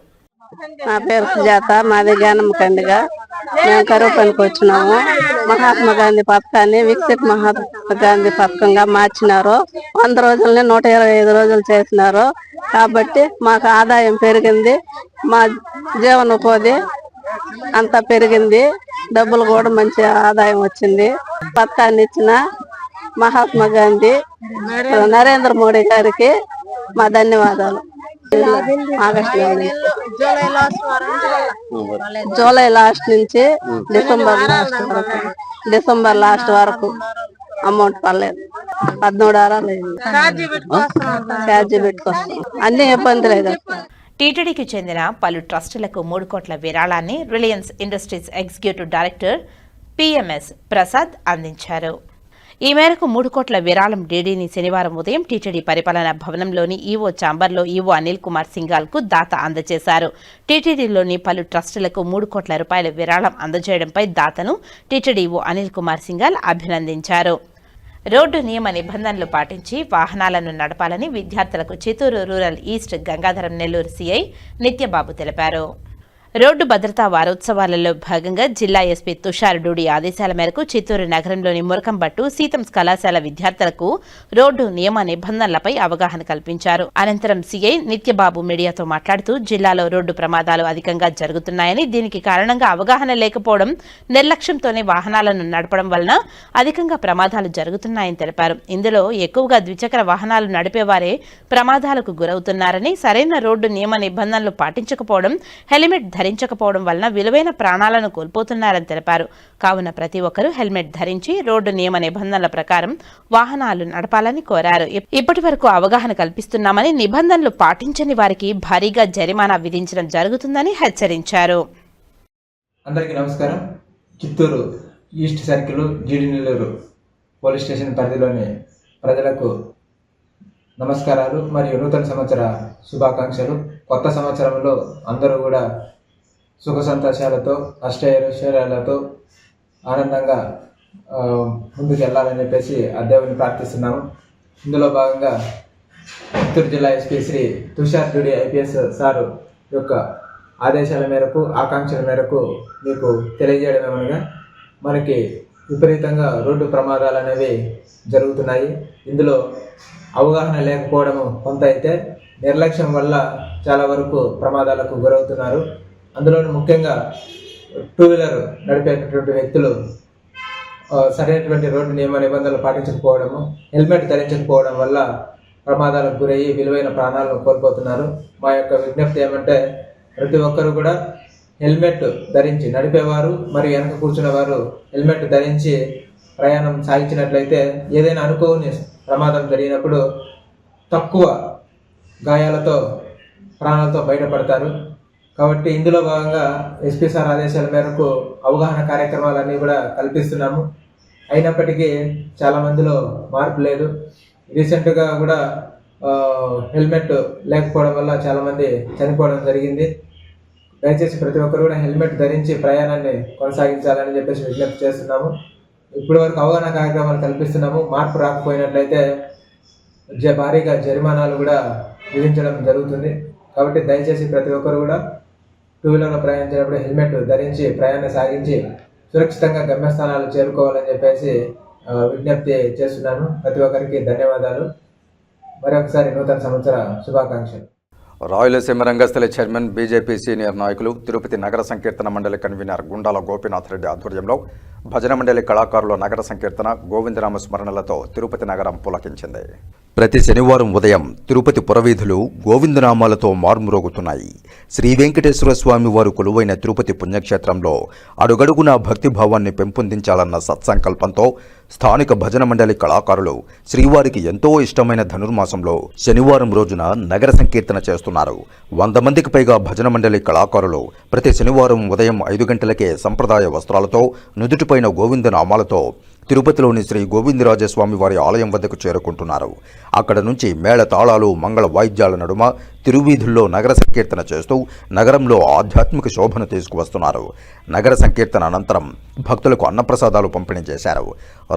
నా పేరు సుజాత, మాది జ్ఞానమ్మకండిగా. మేము కరువు పనికి వచ్చినాము. మహాత్మా గాంధీ పథకాన్ని వికసిత్ మహాత్మా గాంధీ పథకంగా మార్చినారు. 100 రోజులని 125 రోజులు చేసినారు. కాబట్టి మాకు ఆదాయం పెరిగింది, మా జీవనోపాధి అంతా పెరిగింది, డబ్బులు కూడా మంచి ఆదాయం వచ్చింది. పథకాన్ని ఇచ్చిన మహాత్మా గాంధీ నరేంద్ర మోడీ గారికి మా ధన్యవాదాలు. జూలై లాస్ట్ నుంచి డిసెంబర్ లాస్ట్ వరకు అమౌంట్ పర్లేదు. 13 వారాలు ఛార్జీ పెట్టుకొస్తాం. అన్ని ఇబ్బంది లేదు. టీటీడీకి చెందిన పలు ట్రస్టులకు 3 కోట్ల విరాళాన్ని Reliance Industries executive director PMS Prasad అందించారు. ఈ మేరకు 3 కోట్ల విరాళం డీడీని శనివారం ఉదయం టీటీడీ పరిపాలనా భవనంలోని ఈవో ఛాంబర్లో ఈవో అనిల్ కుమార్ సింఘాల్కు దాత అందజేశారు. టీటీడీలోని పలు ట్రస్టులకు 3 కోట్ల రూపాయల విరాళం అందజేయడంపై దాతను టీటీడీ ఈవో అనిల్ కుమార్ సింఘాల్ అభినందించారు. రోడ్డు నియమ నిబంధనలు పాటించి వాహనాలను నడపాలని విద్యార్థులకు Chittoor rural east Gangadharam Nellore CI Nityababu తెలిపారు. రోడ్డు భద్రతా వారోత్సవాలలో భాగంగా జిల్లా ఎస్పీ తుషార్ డూడి ఆదేశాల మేరకు చిత్తూరు నగరంలోని మురకంబట్టు సీతమ్స్ కళాశాల విద్యార్థులకు రోడ్డు నియమ నిబంధనలపై అవగాహన కల్పించారు. అనంతరం సీఐ నిత్యబాబు మీడియాతో మాట్లాడుతూ జిల్లాలో రోడ్డు ప్రమాదాలు అధికంగా జరుగుతున్నాయని, దీనికి కారణంగా అవగాహన లేకపోవడం, నిర్లక్ష్యంతోనే వాహనాలను నడపడం వలన అధికంగా ప్రమాదాలు జరుగుతున్నాయని తెలిపారు. ఇందులో ఎక్కువగా ద్విచక్ర వాహనాలు నడిపేవారే ప్రమాదాలకు గురవుతున్నారని, సరైన రోడ్డు నియమ నిబంధనలు పాటించకపోవడం, హెల్మెట్ ధరించకపోవడం వలన విలువైన ప్రాణాలను కోల్పోతున్నారని తెలిపారు. కావున ప్రతి ఒక్కరూ హెల్మెట్ ధరించి రోడ్డు నియమ నిబంధనల ప్రకారం వాహనాలు నడపాలని కోరారు. ఇప్పటి వరకు అవగాహన కల్పిస్తున్నామని, నిబంధనలు పాటించని వారికి భారీగా జరిమానా విధించడం జరుగుతుందని హెచ్చరించారు. అందరికీ నమస్కారం. చిత్తూరు ఈస్ట్ సర్కిల్ జీడి నెల్లూరు పోలీస్ స్టేషన్ పరిధిలోని ప్రజలకు నమస్కారాలు మరియు నూతన సంవత్సర శుభాకాంక్షలు. కొత్త సంవత్సరంలో అందరూ కూడా సుఖ సంతోషాలతో, అష్టైశ్వర్యాలతో ఆనందంగా ముందుకు వెళ్ళాలని చెప్పేసి ఆ దేవుని ప్రార్థిస్తున్నాము. ఇందులో భాగంగా చిత్తూరు జిల్లా SP Shri Tushar Dudi IPS sir యొక్క ఆదేశాల మేరకు, ఆకాంక్షల మేరకు మీకు తెలియజేయడం ఏమనగా, మనకి విపరీతంగా రోడ్డు ప్రమాదాలు అనేవి జరుగుతున్నాయి. ఇందులో అవగాహన లేకపోవడము కొంత అయితే, నిర్లక్ష్యం వల్ల చాలా వరకు ప్రమాదాలకు గురవుతున్నారు. అందులోనూ ముఖ్యంగా టూ వీలర్ నడిపేటటువంటి వ్యక్తులు సరైనటువంటి రోడ్డు నియమ నిబంధనలు పాటించకపోవడము, హెల్మెట్ ధరించకపోవడం వల్ల ప్రమాదాలకు గురయ్యి విలువైన ప్రాణాలను కోల్పోతున్నారు. మా యొక్క విజ్ఞప్తి ఏమంటే, ప్రతి ఒక్కరూ కూడా హెల్మెట్ ధరించి నడిపేవారు మరియు వెనక కూర్చున్న వారు హెల్మెట్ ధరించి ప్రయాణం సాగించినట్లయితే ఏదైనా అనుకోని ప్రమాదం జరిగినప్పుడు తక్కువ గాయాలతో, ప్రాణాలతో బయటపడతారు. కాబట్టి ఇందులో భాగంగా ఎస్పీ సార్ ఆదేశాల మేరకు అవగాహన కార్యక్రమాలన్నీ కూడా కల్పిస్తున్నాము. అయినప్పటికీ చాలా మందిలో మార్పు లేదు. రీసెంట్గా కూడా హెల్మెట్ లేకపోవడం వల్ల చాలామంది చనిపోవడం జరిగింది. దయచేసి ప్రతి ఒక్కరు కూడా హెల్మెట్ ధరించి ప్రయాణాన్ని కొనసాగించాలని చెప్పేసి విజ్ఞప్తి చేస్తున్నాము. ఇప్పటి వరకు అవగాహన కార్యక్రమాలు కల్పిస్తున్నాము. మార్పు రాకపోయినట్లయితే భారీగా జరిమానాలు కూడా విధించడం జరుగుతుంది. కాబట్టి దయచేసి ప్రతి ఒక్కరు కూడా టూ వీలర్లో ప్రయాణించినప్పుడు హెల్మెట్ ధరించి ప్రయాణం సాగించి సురక్షితంగా గమ్యస్థానాలు చేరుకోవాలని చెప్పేసి విజ్ఞప్తి చేస్తున్నాను. ప్రతి ఒక్కరికి ధన్యవాదాలు. మరొకసారి నూతన సంవత్సర శుభాకాంక్షలు. రాయలసీమ రంగస్థల చైర్మన్, బీజేపీ సీనియర్ నాయకులు, తిరుపతి నగర సంకీర్తన మండలి కన్వీనర్ గుండాల గోపీనాథ్ రెడ్డి ఆధ్వర్యంలో భజన మండలి కళాకారుల నగర సంకీర్తన గోవిందనామ స్మరణలతో తిరుపతి నగరం పులకించింది. ప్రతి శనివారం ఉదయం తిరుపతి పురవీధులు గోవిందనామాలతో మార్మురోగుతున్నాయి. శ్రీ వెంకటేశ్వర స్వామి వారు కొలువైన తిరుపతి పుణ్యక్షేత్రంలో అడుగడుగునా భక్తిభావాన్ని పెంపొందించాలన్న సత్సంకల్పంతో స్థానిక భజన మండలి కళాకారులు శ్రీవారికి ఎంతో ఇష్టమైన ధనుర్మాసంలో శనివారం రోజున నగర సంకీర్తన చేస్తున్నారు. 100 మందికి పైగా భజన మండలి కళాకారులు ప్రతి శనివారం ఉదయం 5 గంటలకే సంప్రదాయ వస్త్రాలతో, నుదుటిపైన గోవిందనామాలతో తిరుపతిలోని శ్రీ గోవిందరాజస్వామి వారి ఆలయం వద్దకు చేరుకుంటున్నారు. అక్కడ నుంచి మేళ తాళాలు, మంగళ వాయిద్యాల నడుమ తిరువీధుల్లో నగర సంకీర్తన చేస్తూ నగరంలో ఆధ్యాత్మిక శోభను తీసుకువస్తున్నారు. నగర సంకీర్తన అనంతరం భక్తులకు అన్నప్రసాదాలు పంపిణీ చేశారు.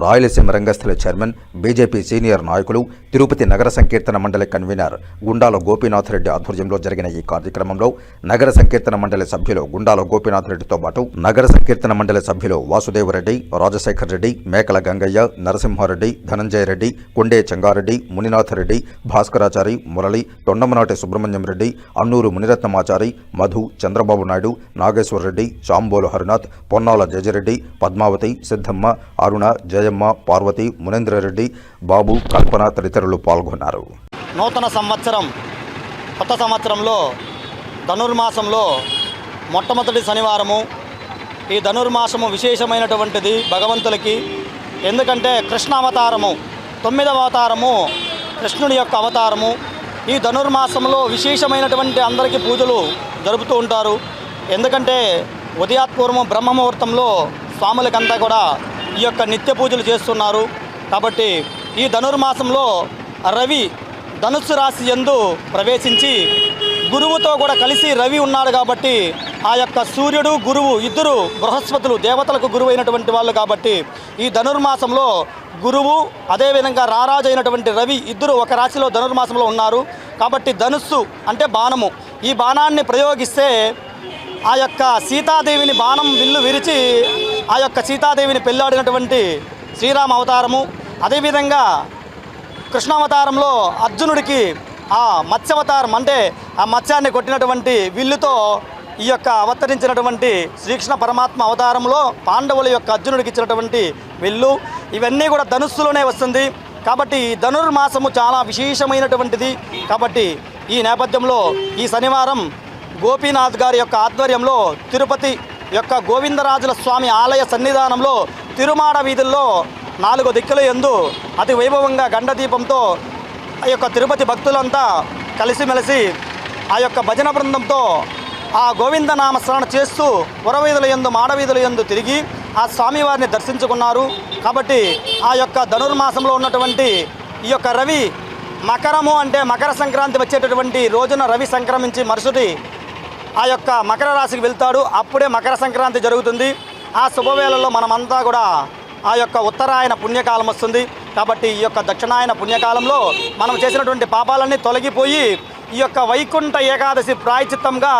రాయలసీమ రంగస్థల చైర్మన్, బీజేపీ సీనియర్ నాయకులు, తిరుపతి నగర సంకీర్తన మండలి కన్వీనర్ గుండాల గోపీనాథ్ రెడ్డి ఆధ్వర్యంలో జరిగిన ఈ కార్యక్రమంలో నగర సంకీర్తన మండలి సభ్యులు గుండాల గోపీనాథ్ రెడ్డితో పాటు నగర సంకీర్తన మండలి సభ్యులు వాసుదేవరెడ్డి, రాజశేఖర్ రెడ్డి, మేకల గంగయ్య, నరసింహారెడ్డి, ధనంజయ రెడ్డి, కొండే చెంగారెడ్డి, మునినాథరెడ్డి, భాస్కరాచారి, మురళి, తొండమనాటి సుబ్రహ్మణ్యం రెడ్డి, అన్నూరు మునిరత్నమాచారి, మధు, చంద్రబాబు నాయుడు, నాగేశ్వరరెడ్డి, చాంబోలు హరినాథ్, పొన్నాల జయరెడ్డి, పద్మావతి, సిద్ధమ్మ, అరుణ, జయమ్మ, పార్వతి, మునేంద్రరెడ్డి, బాబు, కల్పన తదితరులు పాల్గొన్నారు. నూతన సంవత్సరం, కొత్త సంవత్సరంలో ధనుర్మాసంలో మొట్టమొదటి శనివారము. ఈ ధనుర్మాసము విశేషమైనటువంటిది భగవంతులకి. ఎందుకంటే కృష్ణ అవతారము, 9వ అవతారము కృష్ణుడి యొక్క అవతారము. ఈ ధనుర్మాసంలో విశేషమైనటువంటి అందరికీ పూజలు జరుపుతూ ఉంటారు. ఎందుకంటే ఉదయాత్పూర్వం బ్రహ్మముహూర్తంలో స్వాములకంతా కూడా ఈ యొక్క నిత్య పూజలు చేస్తున్నారు. కాబట్టి ఈ ధనుర్మాసంలో రవి ధనుస్సు రాశి యందు ప్రవేశించి గురువుతో కూడా కలిసి రవి ఉన్నాడు. కాబట్టి ఆ యొక్క సూర్యుడు, గురువు ఇద్దరు బృహస్పతులు, దేవతలకు గురువు అయినటువంటి వాళ్ళు. కాబట్టి ఈ ధనుర్మాసంలో గురువు, అదేవిధంగా రారాజు అయినటువంటి రవి ఇద్దరు ఒక రాశిలో ధనుర్మాసంలో ఉన్నారు. కాబట్టి ధనుస్సు అంటే బాణము, ఈ బాణాన్ని ప్రయోగిస్తే ఆ యొక్క సీతాదేవిని బాణం విల్లు విరిచి ఆ యొక్క సీతాదేవిని పెళ్ళాడినటువంటి శ్రీరామ అవతారము. అదేవిధంగా కృష్ణావతారంలో అర్జునుడికి ఆ మత్స్యావతారం అంటే ఆ మత్స్యాన్ని కొట్టినటువంటి విల్లుతో ఈ యొక్క అవతరించినటువంటి శ్రీకృష్ణ పరమాత్మ అవతారంలో పాండవుల యొక్క అర్జునుడికి ఇచ్చినటువంటి విల్లు ఇవన్నీ కూడా ధనుస్సులోనే వస్తుంది. కాబట్టి ఈ ధనుర్మాసము చాలా విశేషమైనటువంటిది. కాబట్టి ఈ నేపథ్యంలో ఈ శనివారం గోపీనాథ్ గారి యొక్క ఆధ్వర్యంలో తిరుపతి యొక్క గోవిందరాజుల స్వామి ఆలయ సన్నిధానంలో తిరుమాడ వీధుల్లో 4 దిక్కుల యందు అతి వైభవంగా గండదీపంతో ఆ యొక్క తిరుపతి భక్తులంతా కలిసిమెలిసి ఆ యొక్క భజన బృందంతో ఆ గోవిందనామ స్మరణ చేస్తూ పురవీధుల యందు మాడవీధుల యందు తిరిగి ఆ స్వామివారిని దర్శించుకున్నారు. కాబట్టి ఆ యొక్క ధనుర్మాసంలో ఉన్నటువంటి ఈ యొక్క రవి మకరము అంటే మకర సంక్రాంతి వచ్చేటటువంటి రోజున రవి సంక్రమించి మరుసటి ఆ యొక్క మకర రాశికి వెళ్తాడు. అప్పుడే మకర సంక్రాంతి జరుగుతుంది. ఆ శుభవేళల్లో మనమంతా కూడా ఆ యొక్క ఉత్తరాయణ పుణ్యకాలం వస్తుంది. కాబట్టి ఈ యొక్క దక్షిణాయన పుణ్యకాలంలో మనం చేసినటువంటి పాపాలన్నీ తొలగిపోయి ఈ యొక్క వైకుంఠ ఏకాదశి ప్రాయచిత్తంగా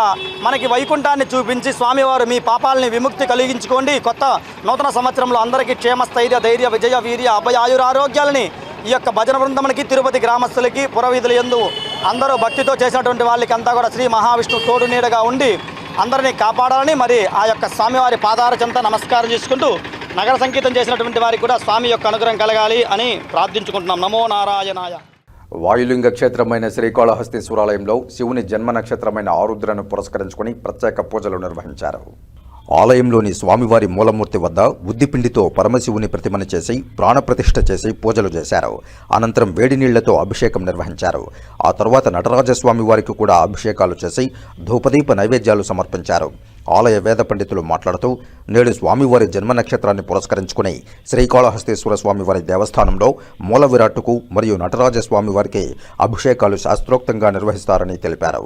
మనకి వైకుంఠాన్ని చూపించి స్వామివారు మీ పాపాలని విముక్తి కలిగించుకోండి, కొత్త నూతన సంవత్సరంలో అందరికీ క్షేమ స్థైర్య ధైర్య విజయ వీర్య అభయ ఆయురారోగ్యాలని ఈ యొక్క భజన బృందమునికి తిరుపతి గ్రామస్తులకి పురవీధుల యందు అందరూ భక్తితో చేసినటువంటి వాళ్ళకి అంతా కూడా శ్రీ మహావిష్ణువు తోడు నీడగా ఉండి అందరినీ కాపాడాలని మరి ఆ యొక్క స్వామివారి పాదార చెంత నమస్కారం చేసుకుంటూ నగర సంకీర్తన చేసినటువంటి వారికి కూడా స్వామి యొక్క అనుగ్రహం కలగాలి అని ప్రార్థించుకుంటున్నాం. నమో నారాయణాయ. వాయులింగ క్షేత్రమైన శ్రీకాళహస్తీశ్వరాలయంలో శివుని జన్మ నక్షత్రమైన ఆరుద్రను పురస్కరించుకుని ప్రత్యేక పూజలు నిర్వహించారు. ఆలయంలోని స్వామివారి మూలమూర్తి వద్ద ఉద్దిపిండితో పరమశివుని ప్రతిమను చేసి ప్రాణప్రతిష్ఠ చేసి పూజలు చేశారు. అనంతరం వేడి నీళ్లతో అభిషేకం నిర్వహించారు. ఆ తరువాత నటరాజస్వామి వారికి కూడా అభిషేకాలు చేసి ధూపదీప నైవేద్యాలు సమర్పించారు. ఆలయ వేద పండితులు మాట్లాడుతూ నేడు స్వామివారి జన్మ నక్షత్రాన్ని పురస్కరించుకుని శ్రీకాళహస్తీశ్వర స్వామివారి దేవస్థానంలో మూల విరాట్టుకు మరియు నటరాజస్వామి వారికి అభిషేకాలు శాస్త్రోక్తంగా నిర్వహిస్తారని తెలిపారు.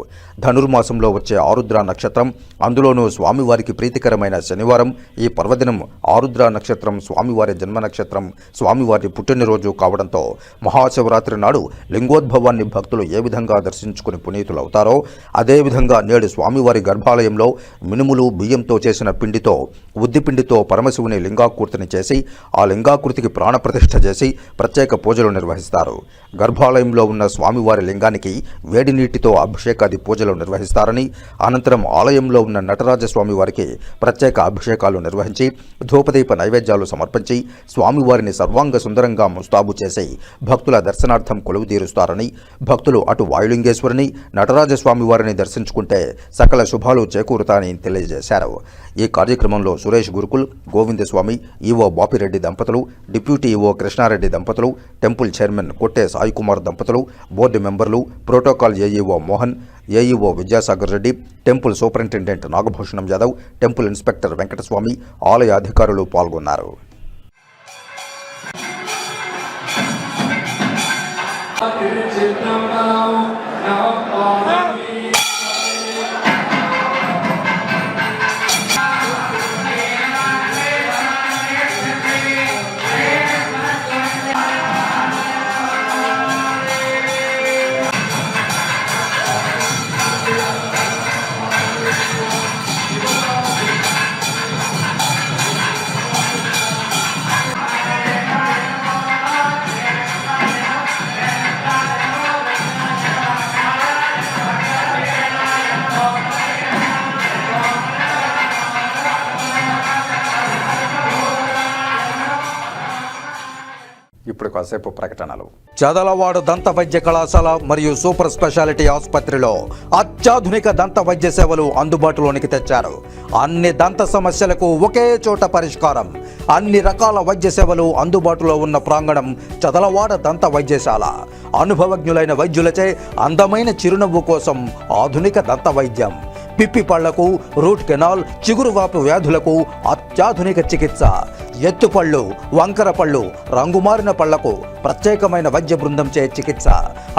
ధనుర్మాసంలో వచ్చే ఆరుద్ర నక్షత్రం, అందులోనూ స్వామివారికి ప్రీతికరమైన శనివారం, ఈ పర్వదినం ఆరుద్ర నక్షత్రం స్వామివారి జన్మ నక్షత్రం, స్వామివారి పుట్టినరోజు కావడంతో మహాశివరాత్రి నాడు లింగోద్భవాన్ని భక్తులు ఏ విధంగా దర్శించుకుని పునీతులవుతారో అదేవిధంగా నేడు స్వామివారి గర్భాలయంలో మినుములు బియ్యంతో చేసిన పిండితో ఉద్దిపిండితో పరమశివుని లింగాకృతిని చేసి ఆ లింగాకృతికి ప్రాణప్రతిష్ఠ చేసి ప్రత్యేక పూజలు నిర్వహిస్తారు. గర్భాలయంలో ఉన్న స్వామివారి లింగానికి వేడి నీటితో అభిషేకాది పూజలు నిర్వహిస్తారని, అనంతరం ఆలయంలో ఉన్న నటరాజస్వామి వారికి ప్రత్యేక అభిషేకాలు నిర్వహించి ధూపదీప నైవేద్యాలు సమర్పించి స్వామివారిని సర్వాంగ సుందరంగా ముస్తాబు చేసి భక్తుల దర్శనార్థం కొలువుదీరుస్తారని, భక్తులు అటు వాయులింగేశ్వరిని నటరాజస్వామి వారిని దర్శించుకుంటే సకల శుభాలు చేకూరుతాయని తెలియజేశారు. ఈ కార్యక్రమంలో సురేష్ గురుకుల్, గోవిందస్వామి, ఈవో బాపిరెడ్డి దంపతులు, డిప్యూటీ ఈవో కృష్ణారెడ్డి దంపతులు, టెంపుల్ చైర్మన్ కొట్టే సాయి కుమార్ దంపతులు, బోర్డు మెంబర్లు, protocol AEO Mohan, AEO Vidyasagar Reddy, temple superintendent Nagabhushanam Yadav, temple inspector Venkataswamy, ఆలయ అధికారులు పాల్గొన్నారు. ఇప్పుడు కాసేపు ప్రకటనలు. చదలవాడ దంత వైద్య కళాశాల మరియు సూపర్ స్పెషాలిటీ ఆసుపత్రిలో అత్యాధునిక దంత వైద్య సేవలు అందుబాటులోనికి తెచ్చారు. అన్ని దంత సమస్యలకు ఒకే చోట పరిష్కారం. అన్ని రకాల వైద్య సేవలు అందుబాటులో ఉన్న ప్రాంగణం చదలవాడ దంత వైద్యశాల. అనుభవజ్ఞులైన వైద్యులచే అందమైన చిరునవ్వు కోసం ఆధునిక దంత వైద్యం. పిప్పి పళ్లకు, రూట్ కెనాల్, చిగురువాపు వ్యాధులకు అత్యాధునిక చికిత్స. ఎత్తుపళ్ళు, వంకర పళ్ళు, రంగుమారిన పళ్లకు ప్రత్యేకమైన వైద్య బృందంచే చికిత్స.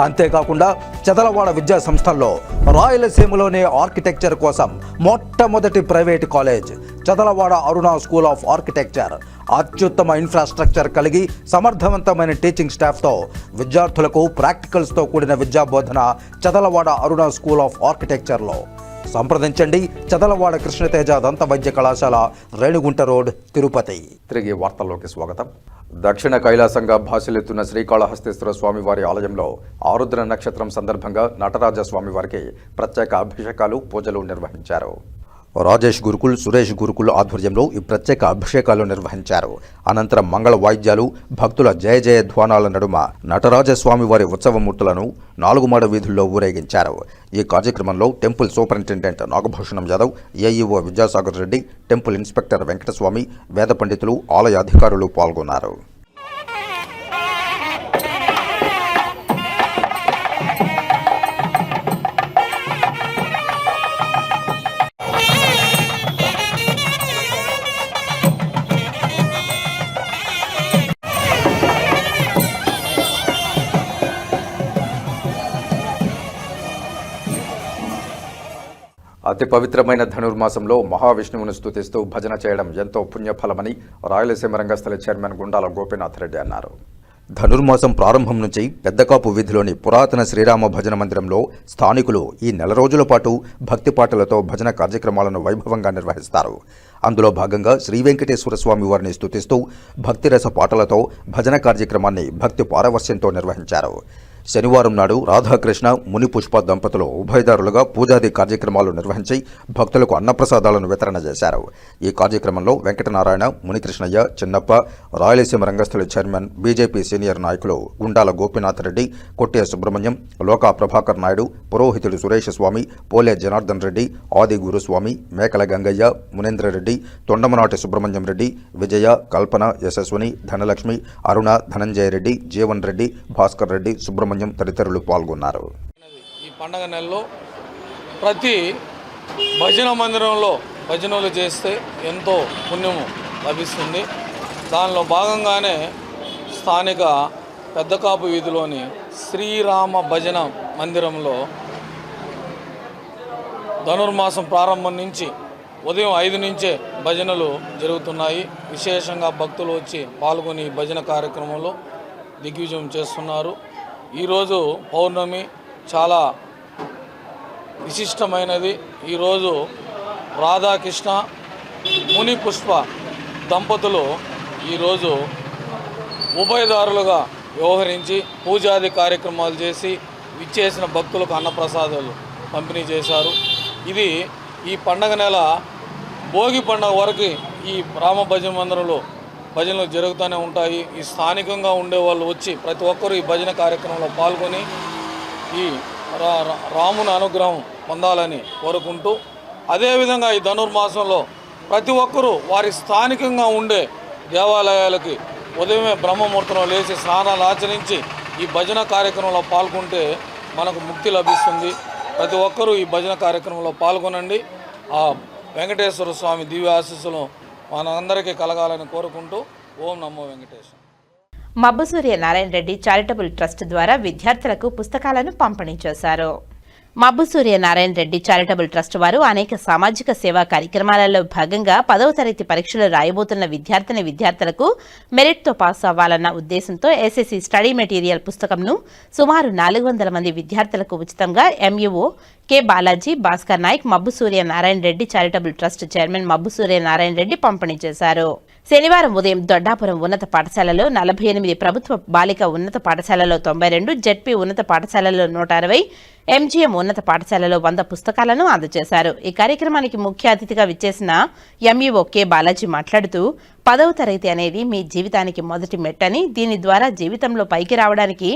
అంతేకాకుండా చదలవాడ విద్యా సంస్థల్లో రాయలసీమలోనే ఆర్కిటెక్చర్ కోసం మొట్టమొదటి private college Chadalavada Aruna school of architecture. అత్యుత్తమ ఇన్ఫ్రాస్ట్రక్చర్ కలిగి సమర్థవంతమైన టీచింగ్ స్టాఫ్తో విద్యార్థులకు ప్రాక్టికల్స్తో కూడిన విద్యాబోధన చదలవాడ అరుణ స్కూల్ ఆఫ్ ఆర్కిటెక్చర్లో. సంప్రదించండి. చదలవాడ కృష్ణతేజ దంత వైద్య కళాశాల, రేణిగుంట రోడ్, తిరుపతి. తిరిగి వార్తల్లోకి స్వాగతం. దక్షిణ కైలాసంగా భాసిల్లుతున్న శ్రీకాళహస్తీశ్వర స్వామివారి ఆలయంలో ఆరుద్ర నక్షత్రం సందర్భంగా నటరాజ స్వామివారికి ప్రత్యేక అభిషేకాలు, పూజలు నిర్వహించారు. రాజేష్ గురుకుల్, సురేష్ గురుకుల్ ఆధ్వర్యంలో ఈ ప్రత్యేక అభిషేకాలు నిర్వహించారు. అనంతరం మంగళ వాయిద్యాలు, భక్తుల జయ జయ ధ్వానాల నడుమ నటరాజస్వామి వారి ఉత్సవమూర్తులను 4 మాడ వీధుల్లో ఊరేగించారు. ఈ కార్యక్రమంలో temple superintendent Nagabhushanam Yadav, AEO Vidyasagar Reddy, temple inspector Venkataswamy, వేద పండితులు, ఆలయ అధికారులు పాల్గొన్నారు. అతి పవిత్రమైన ధనుర్మాసంలో మహావిష్ణువును స్తుతిస్తూ భజన చేయడం ఎంతో పుణ్యఫలమని రాయలసీమ రంగస్థల చైర్మన్ గుండాల గోపీనాథ్ రెడ్డి అన్నారు. ధనుర్మాసం ప్రారంభం నుంచి పెద్దకాపు వీధిలోని పురాతన శ్రీరామ భజన మందిరంలో స్థానికులు ఈ నెల రోజుల పాటు భక్తి పాటలతో భజన కార్యక్రమాలను వైభవంగా నిర్వహిస్తారు. అందులో భాగంగా శ్రీ వెంకటేశ్వర స్వామి వారిని స్తుతిస్తూ భక్తిరస పాటలతో భజన కార్యక్రమాన్ని భక్తి పారవస్యంతో నిర్వహించారు. శనివారం నాడు రాధాకృష్ణ, ముని పుష్ప దంపతులు ఉభయదారులుగా పూజాది కార్యక్రమాలు నిర్వహించి భక్తులకు అన్నప్రసాదాలను వితరణ చేశారు. ఈ కార్యక్రమంలో వెంకటనారాయణ, మునికృష్ణయ్య, చిన్నప్ప, రాయలసీమ రంగస్థల చైర్మన్, బీజేపీ సీనియర్ నాయకులు గుండాల గోపీనాథ్ రెడ్డి, కొట్టే సుబ్రహ్మణ్యం, లోకా ప్రభాకర్ నాయుడు, పురోహితుడు సురేష్ స్వామి, పోలే జనార్దన్ రెడ్డి, ఆది గురుస్వామి, మేకల గంగయ్య, మునేంద్రరెడ్డి, తొండమనాటి సుబ్రహ్మణ్యం రెడ్డి, విజయ, కల్పన, యశస్విని, ధనలక్ష్మి, అరుణ, ధనంజయ రెడ్డి, జీవన్ రెడ్డి, భాస్కర్ రెడ్డి, సుబ్రహ్మణ్యం తదితరులు పాల్గొన్నారు. ఈ పండగ నెలలో ప్రతి భజన మందిరంలో భజనలు చేస్తే ఎంతో పుణ్యము లభిస్తుంది. దానిలో భాగంగానే స్థానిక పెద్దకాపు వీధిలోని శ్రీరామ భజన మందిరంలో ధనుర్మాసం ప్రారంభం నుంచి ఉదయం 5 నుంచే భజనలు జరుగుతున్నాయి. విశేషంగా భక్తులు వచ్చి పాల్గొని భజన కార్యక్రమంలో దిగ్విజయం చేస్తున్నారు. ఈరోజు పౌర్ణమి చాలా విశిష్టమైనది. ఈరోజు రాధాకృష్ణ, ముని పుష్ప దంపతులు ఈరోజు ఉభయదారులుగా వ్యవహరించి పూజాది కార్యక్రమాలు చేసి విచ్చేసిన భక్తులకు అన్నప్రసాదాలు పంపిణీ చేశారు. ఇది ఈ పండగ నెల భోగి పండగ వరకు ఈ రామ భజన మందిరంలో భజనలు జరుగుతూనే ఉంటాయి. ఈ స్థానికంగా ఉండేవాళ్ళు వచ్చి ప్రతి ఒక్కరూ ఈ భజన కార్యక్రమంలో పాల్గొని ఈ రాముని అనుగ్రహం పొందాలని కోరుకుంటూ, అదేవిధంగా ఈ ధనుర్మాసంలో ప్రతి ఒక్కరూ వారి స్థానికంగా ఉండే దేవాలయాలకి ఉదయమే బ్రహ్మముహూర్తంలో లేచి స్నానాలు ఆచరించి ఈ భజన కార్యక్రమంలో పాల్గొంటే మనకు ముక్తి లభిస్తుంది. ప్రతి ఒక్కరూ ఈ భజన కార్యక్రమంలో పాల్గొనండి. ఆ వెంకటేశ్వర స్వామి దివ్య ఆశీస్సులు మనందరికీ కలగాలని కోరుకుంటూ ఓం నమో వెంకటేశ్వర. మబ్బుసూర్య నారాయణ రెడ్డి చారిటబుల్ ట్రస్ట్ ద్వారా విద్యార్థులకు పుస్తకాలను పంపిణీ చేశారు. మబ్బుసూర్య నారాయణ రెడ్డి చారిటబుల్ ట్రస్ట్ వారు అనేక సామాజిక సేవా కార్యక్రమాలలో భాగంగా 10వ తరగతి పరీక్షలు రాయబోతున్న విద్యార్థులకు మెరిట్తో పాస్ అవ్వాలన్న ఉద్దేశంతో ఎస్ఎస్సి స్టడీ మెటీరియల్ పుస్తకంను సుమారు 400 మంది విద్యార్థులకు ఉచితంగా MEO K Balaji, Bhaskar Nayak, Mabbusurya Narayana Reddy charitable trust chairman Mabbusurya Narayana Reddy పంపిణీ చేశారు. శనివారం ఉదయం దొడ్డాపురం ఉన్నత పాఠశాలలో 48, ప్రభుత్వ బాలిక ఉన్నత పాఠశాలలో 92, జెడ్పీ ఉన్నత పాఠశాలలో 160, ఎంజీఎం ఉన్నత పాఠశాలలో 100 పుస్తకాలను అందజేశారు. ఈ కార్యక్రమానికి ముఖ్య అతిథిగా విచ్చేసిన ఎంఈఓ కె బాలాజీ మాట్లాడుతూ 10వ తరగతి అనేది మీ జీవితానికి మొదటి మెట్టని, దీని ద్వారా జీవితంలో పైకి రావడానికి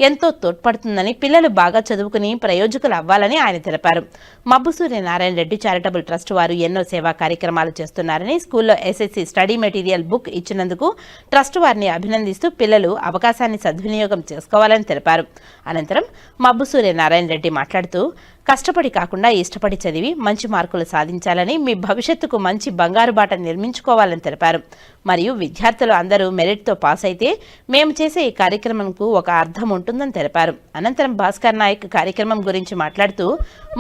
ఎంతో తోడ్పడుతుందని, పిల్లలు బాగా చదువుకుని ప్రయోజకులు అవ్వాలని ఆయన తెలిపారు. మబ్బుసూర్య నారాయణ రెడ్డి చారిటబుల్ ట్రస్ట్ వారు ఎన్నో సేవా కార్యక్రమాలు చేస్తున్నారని, స్కూల్లో ఎస్ఎస్సి స్టడీ మెటీరియల్ బుక్ ఇచ్చినందుకు ట్రస్ట్ వారిని అభినందిస్తూ పిల్లలు అవకాశాన్ని సద్వినియోగం చేసుకోవాలని తెలిపారు. అనంతరం మబ్బుసూర్య నారాయణ రెడ్డి మాట్లాడుతూ, కష్టపడి కాకుండా ఇష్టపడి చదివి మంచి మార్కులు సాధించాలని, మీ భవిష్యత్తుకు మంచి బంగారు బాట నిర్మించుకోవాలని తెలిపారు. మరియు విద్యార్థులు అందరూ మెరిట్తో పాస్ అయితే మేము చేసే ఈ కార్యక్రమంకు ఒక అర్థం ఉంటుందని తెలిపారు. అనంతరం భాస్కర్ నాయక్ కార్యక్రమం గురించి మాట్లాడుతూ,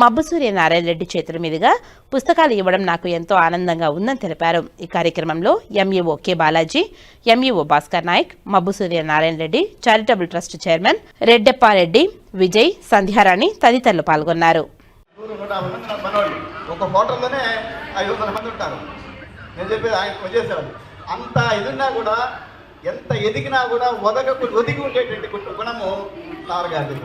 మబ్బుసూర్య నారాయణ రెడ్డి చేతుల మీదుగా పుస్తకాలు ఇవ్వడం నాకు ఎంతో ఆనందంగా ఉందని తెలిపారు. ఈ కార్యక్రమంలో MEO K Balaji, MEO Bhaskar Nayak, Mabbusurya Narayana Reddy charitable trust chairman Reddeppareddy, Vijay, Sandhyarani తదితరులు పాల్గొన్నారు. 150 మంది నాకు మనవాళ్ళు. ఒక హోటల్లోనే 500 మంది ఉంటారు. నేను చెప్పేది ఆయన వచ్చేసేవాళ్ళు. అంత ఇదిన్నా కూడా, ఎంత ఎదిగినా కూడా ఒదిగి ఉండేటువంటి గుణము సార్ గారి.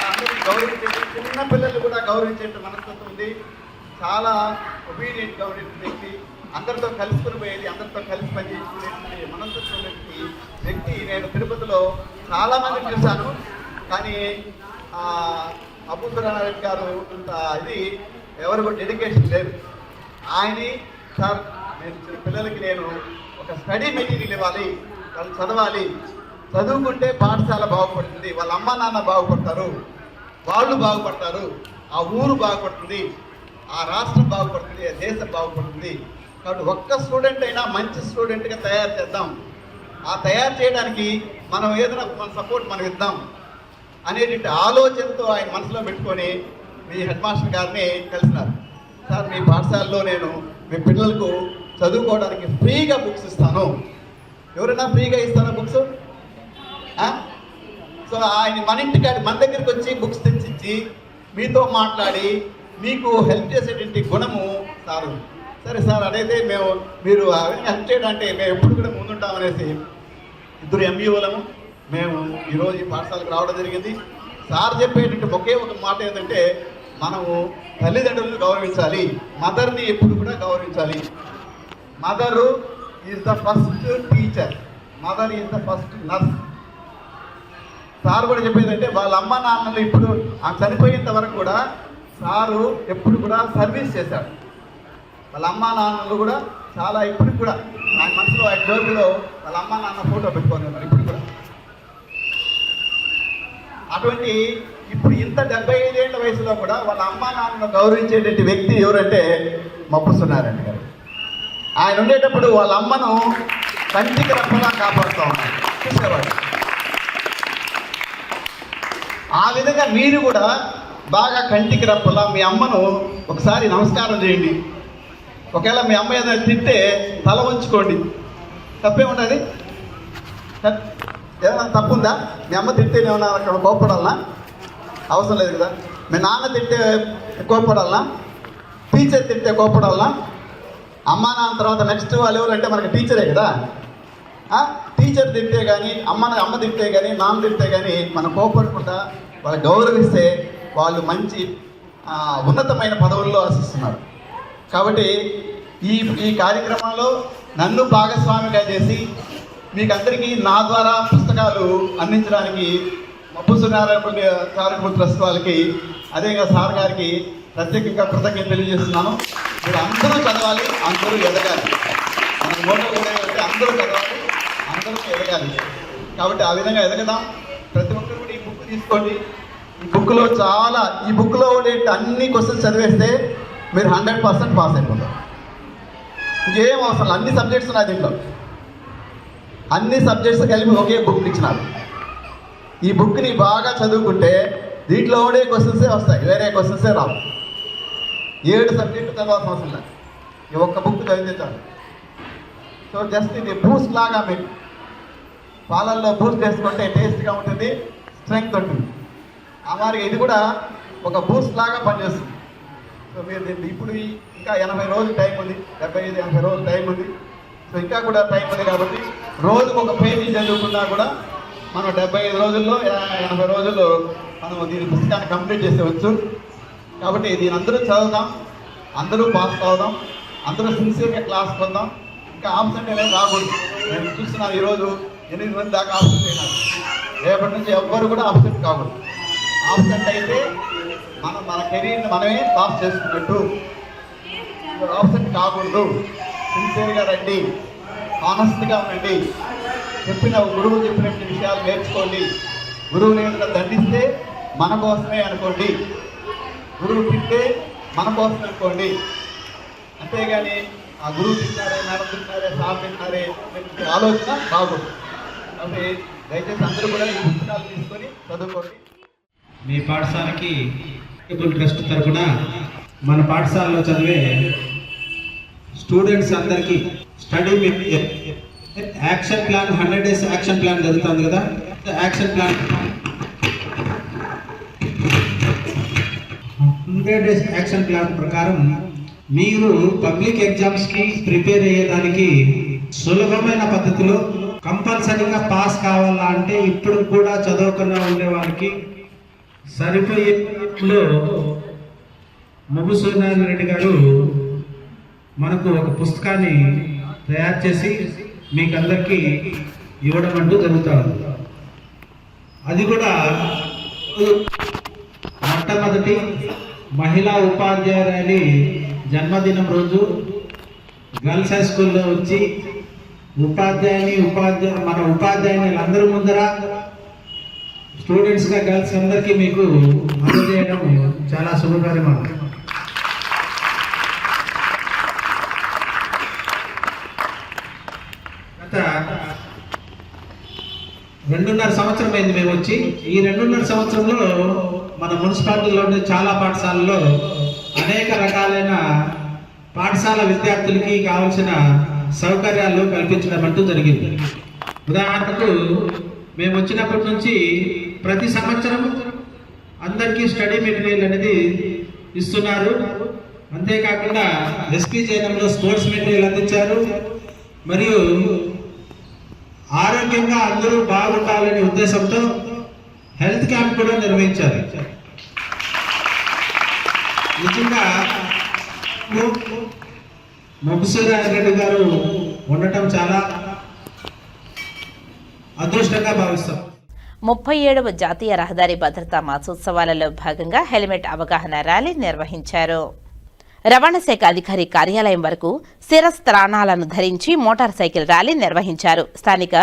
అందరినీ గౌరవించే, చిన్న పిల్లలు కూడా గౌరవించే మనస్తత్వం ఉంది. చాలా ఒబీడియంట్గా ఉండే వ్యక్తి, అందరితో కలుసుకుని పోయేది, అందరితో కలిసి పనిచేసుకునే మనస్తత్వం వ్యక్తి. నేను తిరుపతిలో చాలామందిని చూశాను, కానీ అబ్బుసురారెడ్డి గారు అంత ఇది ఎవరు కూడా డెడికేషన్ లేదు. ఆయన్ని సార్ నేను పిల్లలకి నేను ఒక స్టడీ మెటీరియల్ ఇవ్వాలి, వాళ్ళు చదవాలి, చదువుకుంటే పాఠశాల బాగుపడుతుంది, వాళ్ళ అమ్మ నాన్న బాగుపడతారు, వాళ్ళు బాగుపడతారు, ఆ ఊరు బాగుపడుతుంది, ఆ రాష్ట్రం బాగుపడుతుంది, ఆ దేశం బాగుపడుతుంది. కాబట్టి ఒక్క స్టూడెంట్ అయినా మంచి స్టూడెంట్గా తయారు చేద్దాం. ఆ తయారు చేయడానికి మనం ఏదైనా మన సపోర్ట్ మనం ఇద్దాం అనేటువంటి ఆలోచనతో ఆయన మనసులో పెట్టుకొని మీ హెడ్ మాస్టర్ గారిని కలిసినారు. సార్ మీ పాఠశాలలో నేను మీ పిల్లలకు చదువుకోవడానికి ఫ్రీగా బుక్స్ ఇస్తాను, ఎవరైనా ఫ్రీగా ఇస్తారా బుక్స్? సో ఆయన మన ఇంటికి మన దగ్గరికి వచ్చి బుక్స్ తెచ్చిచ్చి మీతో మాట్లాడి మీకు హెల్ప్ చేసేటువంటి గుణము సారు. సరే సార్ అదైతే మీరు హెల్ప్ చేయడానికి మేము ఎప్పుడు కూడా ముందుంటామనేసి 2 ఎంఈఓలము మేము ఈరోజు ఈ పాఠశాలకు రావడం జరిగింది. సార్ చెప్పేటువంటి ఒకే ఒక మాట ఏంటంటే, మనము తల్లిదండ్రులను గౌరవించాలి, మదర్ని ఎప్పుడు కూడా గౌరవించాలి. Mother is the first teacher, mother is the first nurse. Sir కూడా చెప్పేదంటే వాళ్ళ అమ్మ నాన్నలు ఇప్పుడు ఆమె చనిపోయేంత వరకు కూడా సారు ఎప్పుడు కూడా సర్వీస్ చేశాడు. వాళ్ళ అమ్మ నాన్నలు కూడా చాలా ఇప్పుడు కూడా ఆయన మనసులో ఆయన జోబులో వాళ్ళ అమ్మ నాన్న ఫోటో పెట్టుకొని ఉన్నారు ఇప్పుడు కూడా. అటువంటి ఇప్పుడు ఇంత 75 ఏళ్ల వయసులో కూడా వాళ్ళ అమ్మ నాన్నను గౌరవించేటువంటి వ్యక్తి ఎవరంటే మబ్బుసున్నారెడ్డి గారు. ఆయన ఉండేటప్పుడు వాళ్ళ అమ్మను కంటికి రెప్పలా కాపాడుతూ ఉన్నారు, చూసేవాడు. ఆ విధంగా మీరు కూడా బాగా కంటికి రెప్పలా మీ అమ్మను ఒకసారి నమస్కారం చేయండి. ఒకవేళ మీ అమ్మ ఏదైనా తింటే తల ఉంచుకోండి, తప్పే ఉంటుంది. ఏదైనా తప్పుందా? మీ అమ్మ తింటే ఏమన్నా అక్కడ కోప్పడాలనా? అవసరం లేదు కదా. మీ నాన్న తింటే కోప్పడాలనా? టీచర్ తింటే కోప్పడాలనా? అమ్మ నాన్న తర్వాత నెక్స్ట్ వాళ్ళు ఎవరంటే మనకి టీచరే కదా. టీచర్ తింటే కానీ అమ్మ తింటే కానీ నాన్న తింటే కానీ మనం కోప్పడకుండా వాళ్ళు గౌరవిస్తే వాళ్ళు మంచి ఉన్నతమైన పదవుల్లో ఆశిస్తున్నారు. కాబట్టి ఈ కార్యక్రమంలో నన్ను భాగస్వామిగా చేసి మీకు అందరికీ నా ద్వారా పుస్తకాలు అందించడానికి మబ్బుసున్నారెడ్డి చారిటబుల్ ట్రస్ట్ వాళ్ళకి, అదేవిధంగా సార్ గారికి ప్రత్యేకంగా కృతజ్ఞత తెలియజేస్తున్నాను. మీరు అందరూ చదవాలి, అందరూ ఎదగాలి. మన మోటో కూడా అంటే అందరూ చదవాలి, అందరూ ఎదగాలి. కాబట్టి ఆ విధంగా ఎదగదాం. ప్రతి ఒక్కరు కూడా ఈ బుక్ తీసుకోండి. ఈ బుక్లో ఉండే అన్ని క్వశ్చన్స్ చదివేస్తే మీరు 100% పాస్ అయిపోతారు. ఇంకేం అవసరం, అన్ని సబ్జెక్ట్స్ ఉన్నాయి దీంట్లో. అన్ని సబ్జెక్ట్స్ కలిపి ఒకే బుక్ ఇచ్చినారు. ఈ బుక్ని బాగా చదువుకుంటే దీంట్లో ఉండే క్వశ్చన్సే వస్తాయి, వేరే క్వశ్చన్సే రావు. 7 సబ్జెక్టు చదవాల్సిన అవసరం లేదు, ఈ ఒక్క బుక్ చదివితే చాలు. సో జస్ట్ ఇది బూస్ట్ లాగా మీకు పాలల్లో బూస్ట్ చేసుకుంటే టేస్ట్గా ఉంటుంది, స్ట్రెంగ్త్ ఉంటుంది. మరి ఇది కూడా ఒక బూస్ట్ లాగా పనిచేస్తుంది. సో మీరు దీన్ని ఇప్పుడు ఇంకా 80 రోజులు టైం ఉంది, 75-80 రోజులు టైం ఉంది. సో ఇంకా కూడా టైం ఉంది కాబట్టి రోజుకు ఒక పేజీ చదువుకున్నా కూడా మనం 75 రోజుల్లో 80 రోజుల్లో మనం దీని పుస్తకాన్ని కంప్లీట్ చేసేవచ్చు. కాబట్టి దీని అందరూ చదువుదాం, అందరూ పాస్ అవుదాం, అందరూ సిన్సియర్గా క్లాస్ పొందాం. ఇంకా ఆబ్సెంట్ అనేది రాకూడదు. నేను చూస్తున్నాను ఈరోజు 8 మంది దాకా ఆబ్సెంట్ అయినారు. రేపటి నుంచి ఎవ్వరు కూడా ఆబ్సెంట్ కాకూడదు. ఆబ్సెంట్ అయితే మన కెరీర్ని మనమే పాస్ చేసుకున్నట్టు. ఆబ్సెంట్ కాకూడదు. సిన్సియర్గా రండి, ఆనెస్ట్గా ఉండండి. గురువు చెప్పినట్టు విషయాలు నేర్చుకోండి. గురువుని ఏదైనా దండిస్తే మన కోసమే అనుకోండి, గురువు తింటే మన కోసం అనుకోండి. అంతేగాని ఆ గురువు తింటారే, మేడం తింటారే, సార్ తింటారే ఆలోచన బాగుంది. కాబట్టి దయచేసి అందరూ కూడా ఈ పుస్తకాలు తీసుకొని చదువుకోండి. మీ పాఠశాలకి ట్రస్ట్ తరఫున మన పాఠశాలలో చదివే స్టూడెంట్స్ అందరికీ study action plan 100 days action plan జరుగుతుంది కదా. Action plan 100 days action plan ప్రకారం మీరు పబ్లిక్ ఎగ్జామ్స్కి ప్రిపేర్ అయ్యేదానికి సులభమైన పద్ధతిలో కంపల్సరీగా పాస్ కావాలా అంటే ఇప్పుడు కూడా చదవకుండా ఉండే వాళ్ళకి సరిపోయేలో మధుసూదన్ రెడ్డి గారు మనకు ఒక పుస్తకాన్ని తయారు చేసి మీకు అందరికీ ఇవ్వడం అంటూ జరుగుతుంది. అది కూడా మొట్టమొదటి మహిళా ఉపాధ్యాయురాలి జన్మదినం రోజు గర్ల్స్ హై స్కూల్లో వచ్చి మన ఉపాధ్యాయుని అందరి ముందర స్టూడెంట్స్గా గర్ల్స్ అందరికీ మీకు అందజేయడం చాలా శుభకరమైన. గత 2.5 సంవత్సరం అయింది మేము వచ్చి. ఈ 2.5 సంవత్సరంలో మన మున్సిపాలిటీలోని చాలా పాఠశాలల్లో అనేక రకాలైన పాఠశాల విద్యార్థులకి కావాల్సిన సౌకర్యాలు కల్పించడం అంటూ జరిగింది. ఉదాహరణకు మేము వచ్చినప్పటి నుంచి ప్రతి సంవత్సరం అందరికీ స్టడీ మెటీరియల్ అనేది ఇస్తున్నారు. అంతేకాకుండా ఎస్పీ జైనంలో స్పోర్ట్స్ మెటీరియల్ అందించారు. మరియు ఆరోగ్యంగా అందరూ బాగుండాలనే ఉద్దేశంతో హెల్త్ క్యాంప్ కూడా నిర్వహించారు. నిజంగా మధుసూదన్ రెడ్డి గారు ఉండటం చాలా అదృష్టంగా భావిస్తాం. 37వ జాతీయ రహదారి భద్రతా మాసోత్సవాలలో భాగంగా హెల్మెట్ అవగాహన ర్యాలీ నిర్వహించారు. రవాణా శాఖ అధికారి కార్యాలయం వరకు శిరస్త్రాణాలను ధరించి మోటార్ సైకిల్ ర్యాలీ నిర్వహించారు. స్థానిక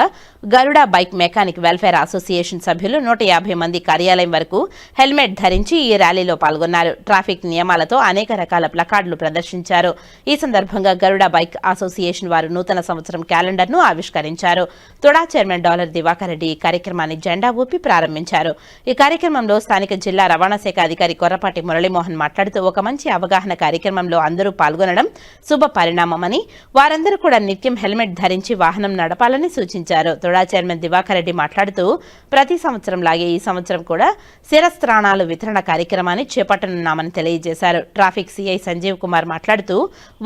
గరుడ బైక్ మెకానిక్ వెల్ఫేర్ అసోసియేషన్ సభ్యులు 150 మంది కార్యాలయం వరకు హెల్మెట్ ధరించి ఈ ర్యాలీలో పాల్గొన్నారు. ట్రాఫిక్ నియమాలతో అనేక రకాల ప్లకార్డులు ప్రదర్శించారు. ఈ సందర్భంగా గరుడ బైక్ అసోసియేషన్ వారు నూతన సంవత్సరం క్యాలెండర్ను ఆవిష్కరించారు. తుడా చైర్మన్ డాలర్ దివాకర్ రెడ్డి ఈ కార్యక్రమాన్ని జెండా ఊపి ప్రారంభించారు. ఈ కార్యక్రమంలో స్థానిక జిల్లా రవాణా శాఖ అధికారి కొర్రపాటి మురళీమోహన్ మాట్లాడుతూ ఒక మంచి అవగాహన కార్యక్రమంలో అందరూ పాల్గొనడం శుభ పరిణామమని, వారందరూ కూడా నిత్యం హెల్మెట్ ధరించి వాహనం నడపాలని సూచించారు. తుడా చైర్మన్ దివాకర్ రెడ్డి మాట్లాడుతూ ప్రతి సంవత్సరం లాగే ఈ సంవత్సరం కూడా శిరస్త్రాణాలు వితరణ కార్యక్రమాన్ని చేపట్టనున్నామని తెలియజేశారు. ట్రాఫిక్ సిఐ సంజీవ్ కుమార్ మాట్లాడుతూ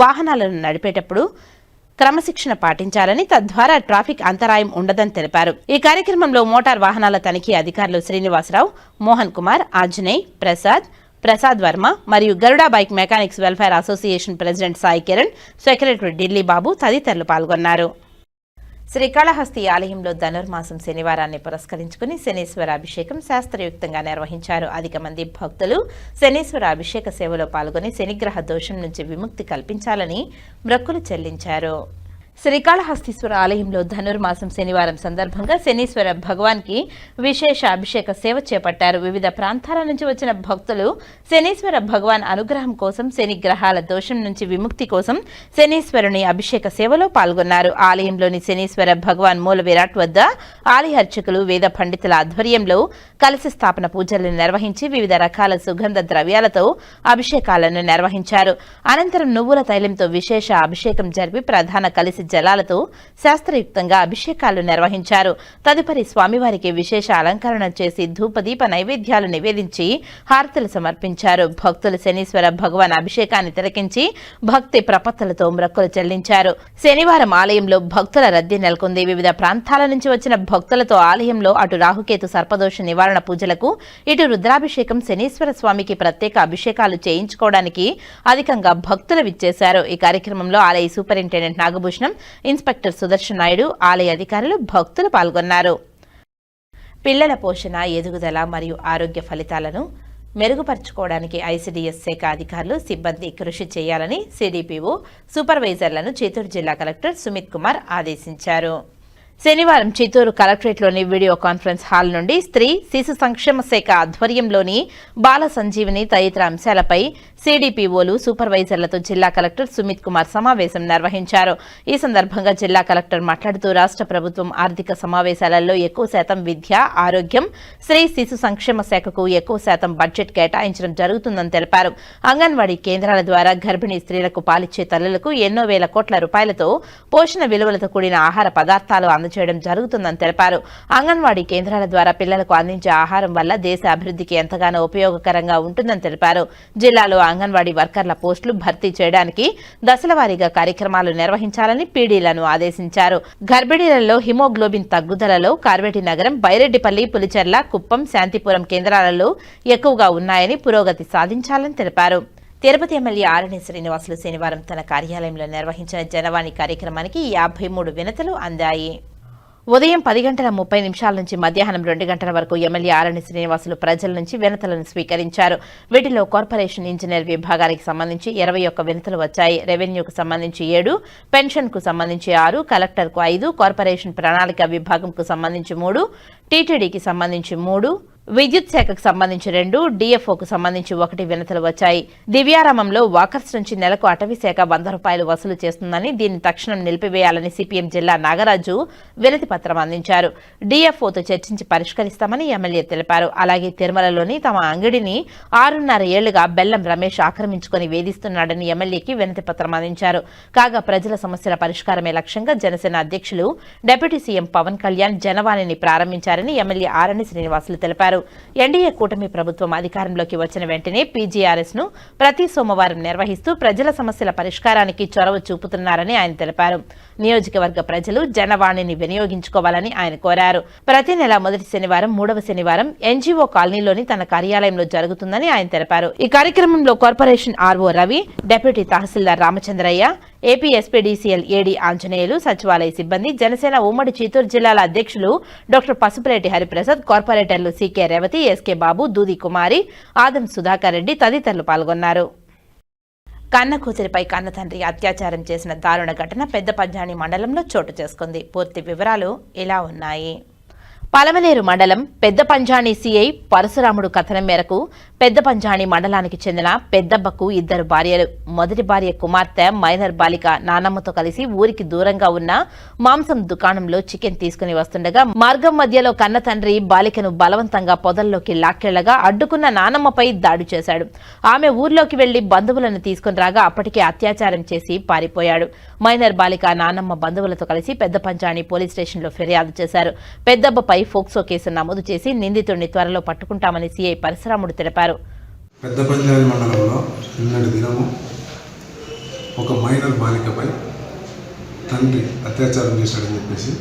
వాహనాలను నడిపేటప్పుడు క్రమశిక్షణ పాటించాలని, తద్వారా ట్రాఫిక్ అంతరాయం ఉండదని తెలిపారు. ఈ కార్యక్రమంలో మోటార్ వాహనాల తనిఖీ అధికారులు శ్రీనివాసరావు, మోహన్ కుమార్, ఆంజనేయ్, ప్రసాద్ వర్మ మరియు Garuda bike mechanics welfare association president Sai Kiran, secretary Delhi Babu తదితరులు పాల్గొన్నారు. శ్రీకాళహస్తి ఆలయంలో ధనుర్మాసం శనివారాన్ని పురస్కరించుకుని శనీశ్వర అభిషేకం శాస్త్రయుక్తంగా నిర్వహించారు. అధిక మంది భక్తులు శనీశ్వర అభిషేక సేవలో పాల్గొని శనిగ్రహ దోషం నుంచి విముక్తి కల్పించాలని మొక్కులు చెల్లించారు. శ్రీకాళహస్తీశ్వర ఆలయంలో ధనుర్మాసం శనివారం సందర్భంగా శనీశ్వర భగవాన్కి విశేష అభిషేక సేవ చేపట్టారు. వివిధ ప్రాంతాల నుంచి వచ్చిన భక్తులు శనీశ్వర భగవాన్ అనుగ్రహం కోసం, శని గ్రహాల దోషం నుంచి విముక్తి కోసం శనీశ్వరుని అభిషేక సేవలో పాల్గొన్నారు. ఆలయంలోని శనీశ్వర భగవాన్ మూల విరాట్ వద్ద ఆలయ అర్చకులు, వేద పండితుల ఆధ్వర్యంలో కలశ స్థాపన పూజలు నిర్వహించి వివిధ రకాల సుగంధ ద్రవ్యాలతో అభిషేకాలను నిర్వహించారు. అనంతరం నువ్వుల తైలంతో విశేష అభిషేకం జరిపి ప్రధాన కలిసి జలాలతో శాస్త్రయుక్తంగా అభిషేకాలు నిర్వహించారు. తదుపరి స్వామివారికి విశేష అలంకరణ చేసి ధూపదీప నైవేద్యాలు నివేదించి హారతులు సమర్పించారు. భక్తులు శనీశ్వర భగవాన్ అభిషేకాన్ని తిలకించి భక్తి ప్రపత్తులతో మొక్కులు చెల్లించారు. శనివారం ఆలయంలో భక్తుల రద్దీ నెలకొంది. వివిధ ప్రాంతాల నుంచి వచ్చిన భక్తులతో ఆలయంలో అటు రాహుకేతు సర్పదోష నివారణ పూజలకు, ఇటు రుద్రాభిషేకం, శనీశ్వర స్వామికి ప్రత్యేక అభిషేకాలు చేయించుకోవడానికి అధికంగా భక్తులు విచ్చేశారు. ఈ కార్యక్రమంలో ఆలయ సూపరింటెండెంట్ నాగభూషణం, ఇన్స్పెక్టర్ సుదర్శన్ నాయుడు, ఆలయ అధికారులు, భక్తులు పాల్గొన్నారు. పిల్లల పోషణ, ఎదుగుదల మరియు ఆరోగ్య ఫలితాలను మెరుగుపరుచుకోవడానికి ఐసిడిఎస్ శాఖ అధికారులు, సిబ్బంది కృషి చేయాలని సిడిపిఓ సూపర్వైజర్లను చిత్తూరు జిల్లా కలెక్టర్ సుమిత్ కుమార్ ఆదేశించారు. శనివారం చిత్తూరు కలెక్టరేట్లోని వీడియో కాన్ఫరెన్స్ హాల్ నుండి స్త్రీ శిశు సంక్షేమ శాఖ ఆధ్వర్యంలోని బాల సంజీవిని తదితర అంశాలపై సిడిపిఓలు, సూపర్వైజర్లతో జిల్లా కలెక్టర్ సుమిత్ కుమార్ సమావేశం నిర్వహించారు. ఈ సందర్భంగా జిల్లా కలెక్టర్ మాట్లాడుతూ రాష్ట్ర ప్రభుత్వం ఆర్థిక సమావేశాలలో ఎక్కువ శాతం విద్య, ఆరోగ్యం, స్త్రీ శిశు సంక్షేమ శాఖకు ఎక్కువ శాతం బడ్జెట్ కేటాయించడం జరుగుతుందని తెలిపారు. అంగన్వాడీ కేంద్రాల ద్వారా గర్భిణీ స్త్రీలకు పాలిచ్చే తల్లులకు ఎన్నో వేల కోట్ల రూపాయలతో పోషణ విలువలతో కూడిన ఆహార పదార్థాలు అందజేయడం జరుగుతుందని తెలిపారు. అంగన్వాడీ కేంద్రాల ద్వారా పిల్లలకు అందించే ఆహారం వల్ల దేశ అభివృద్ధికి ఎంతగానో ఉపయోగకరంగా ఉంటుందని తెలిపారు. జిల్లాలో అంగన్వాడీ వర్కర్ల పోస్టులు భర్తీ చేయడానికి దశలవారీగా కార్యక్రమాలు నిర్వహించాలని పీడీలను ఆదేశించారు. గర్భిణీలలో హిమోగ్లోబిన్ తగ్గుదలలో కార్వేటి నగరం, బైరెడ్డిపల్లి, పులిచెర్ల, కుప్పం, శాంతిపురం కేంద్రాలలో ఎక్కువగా ఉన్నాయని, పురోగతి సాధించాలని తెలిపారు. తిరుపతి ఎమ్మెల్యే ఆరణి శ్రీనివాసులు శనివారం తన కార్యాలయంలో నిర్వహించిన జనవాణి కార్యక్రమానికి 53 వినతులు అందాయి. ఉదయం 10:30 నుంచి మధ్యాహ్నం 2 గంటల వరకు ఎమ్మెల్యే ఆరణి శ్రీనివాసులు ప్రజల నుంచి వినతులను స్వీకరించారు. వీటిలో కార్పొరేషన్ ఇంజనీర్ విభాగానికి సంబంధించి 21 వినతులు వచ్చాయి. రెవెన్యూకు సంబంధించి 7, పెన్షన్కు సంబంధించి 6, కలెక్టర్కు 5, కార్పొరేషన్ ప్రణాళిక విభాగంకు సంబంధించి 3, టీటీడీకి సంబంధించి 3, విద్యుత్ శాఖకు సంబంధించి 2, డిఎఫ్ఓకు సంబంధించి 1 వినతులు వచ్చాయి. దివ్యారామంలో వాకర్స్ నుంచి నెలకు అటవీ శాఖ 100 రూపాయలు వసూలు చేస్తుందని, దీన్ని తక్షణం నిలిపివేయాలని సిపిఎం జిల్లా నాగరాజు వినతి పత్రం అందించారు. డిఎఫ్ఓతో చర్చించి పరిష్కరిస్తామని ఎమ్మెల్యే తెలిపారు. అలాగే తిరుమలలోని తమ అంగడిని 6.5 ఏళ్లుగా బెల్లం రమేష్ ఆక్రమించుకుని వేధిస్తున్నాడని ఎమ్మెల్యేకి వినతి పత్రం అందించారు. కాగా ప్రజల సమస్యల పరిష్కారమే లక్ష్యంగా జనసేన అధ్యక్షులు డిప్యూటీ సీఎం పవన్ కళ్యాణ్ జనవాణిని ప్రారంభించారని ఎమ్మెల్యే ఆరణి శ్రీనివాసులు తెలిపారు. ఎన్డీఏ కూటమి ప్రభుత్వం అధికారంలోకి వచ్చిన వెంటనే పీజీఆర్ఎస్ ను ప్రతి సోమవారం నిర్వహిస్తూ ప్రజల సమస్యల పరిష్కారానికి చొరవ చూపుతున్నారని ఆయన తెలిపారు. నియోజకవర్గ ప్రజలు జనవాణిని వినియోగించుకోవాలని ఆయన కోరారు. ప్రతి నెల మొదటి శనివారం, 3వ శనివారం ఎన్జీఓ కాలనీలోని తన కార్యాలయంలో జరుగుతుందని ఆయన తెలిపారు. ఈ కార్యక్రమంలో కార్పొరేషన్ ఆర్ఓ రవి, డిప్యూటీ తహసీల్దార్ రామచంద్రయ్య, ఏపీ ఎస్పీడీసీఎల్ ఏడీ ఆంజనేయులు, సచివాలయ సిబ్బంది, జనసేన ఉమ్మడి చిత్తూరు జిల్లాల అధ్యక్షులు డాక్టర్ పసుపులేటి హరిప్రసాద్, కార్పొరేటర్లు సీకే రేవతి, ఎస్కే బాబు, దూది కుమారి, ఆదం సుధాకర్ రెడ్డి తదితరులు పాల్గొన్నారు. కన్న కూతురిపై కన్న తండ్రి అత్యాచారం చేసిన దారుణ ఘటన పెద్ద పంజాని మండలంలో చోటు చేసుకుంది. పూర్తి వివరాలు ఇలా ఉన్నాయి. పలమనేరు మండలం పెద్ద పంజాని సీఐ పరశురాముడు కథనం మేరకు పెద్ద పంజాని మండలానికి చెందిన పెద్దబ్బకు 2 భార్యలు. మొదటి భార్య కుమార్తె మైనర్ బాలిక నానమ్మతో కలిసి ఊరికి దూరంగా ఉన్న మాంసం దుకాణంలో చికెన్ తీసుకుని వస్తుండగా మార్గం మధ్యలో కన్న తండ్రి బాలికను బలవంతంగా పొదల్లోకి లాక్కెళ్లగా అడ్డుకున్న నానమ్మపై దాడి చేశాడు. ఆమె ఊర్లోకి వెళ్లి బంధువులను తీసుకుని రాగా అప్పటికే అత్యాచారం చేసి పారిపోయాడు. మైనర్ బాలిక నానమ్మ బంధువులతో కలిసి పెద్ద పంజాని పోలీస్ స్టేషన్లో ఫిర్యాదు చేశారు. పెద్దబ్బపై ఫోక్సో కేసు నమోదు చేసి నిందితుడిని త్వరలో పట్టుకుంటామని సీఐ పరశురాముడు తెలిపారు. పెద్ద పంజాని మండలంలో నిన్నటి దినము ఒక మైనర్ బాలికపై తండ్రి అత్యాచారం చేశాడని చెప్పేసి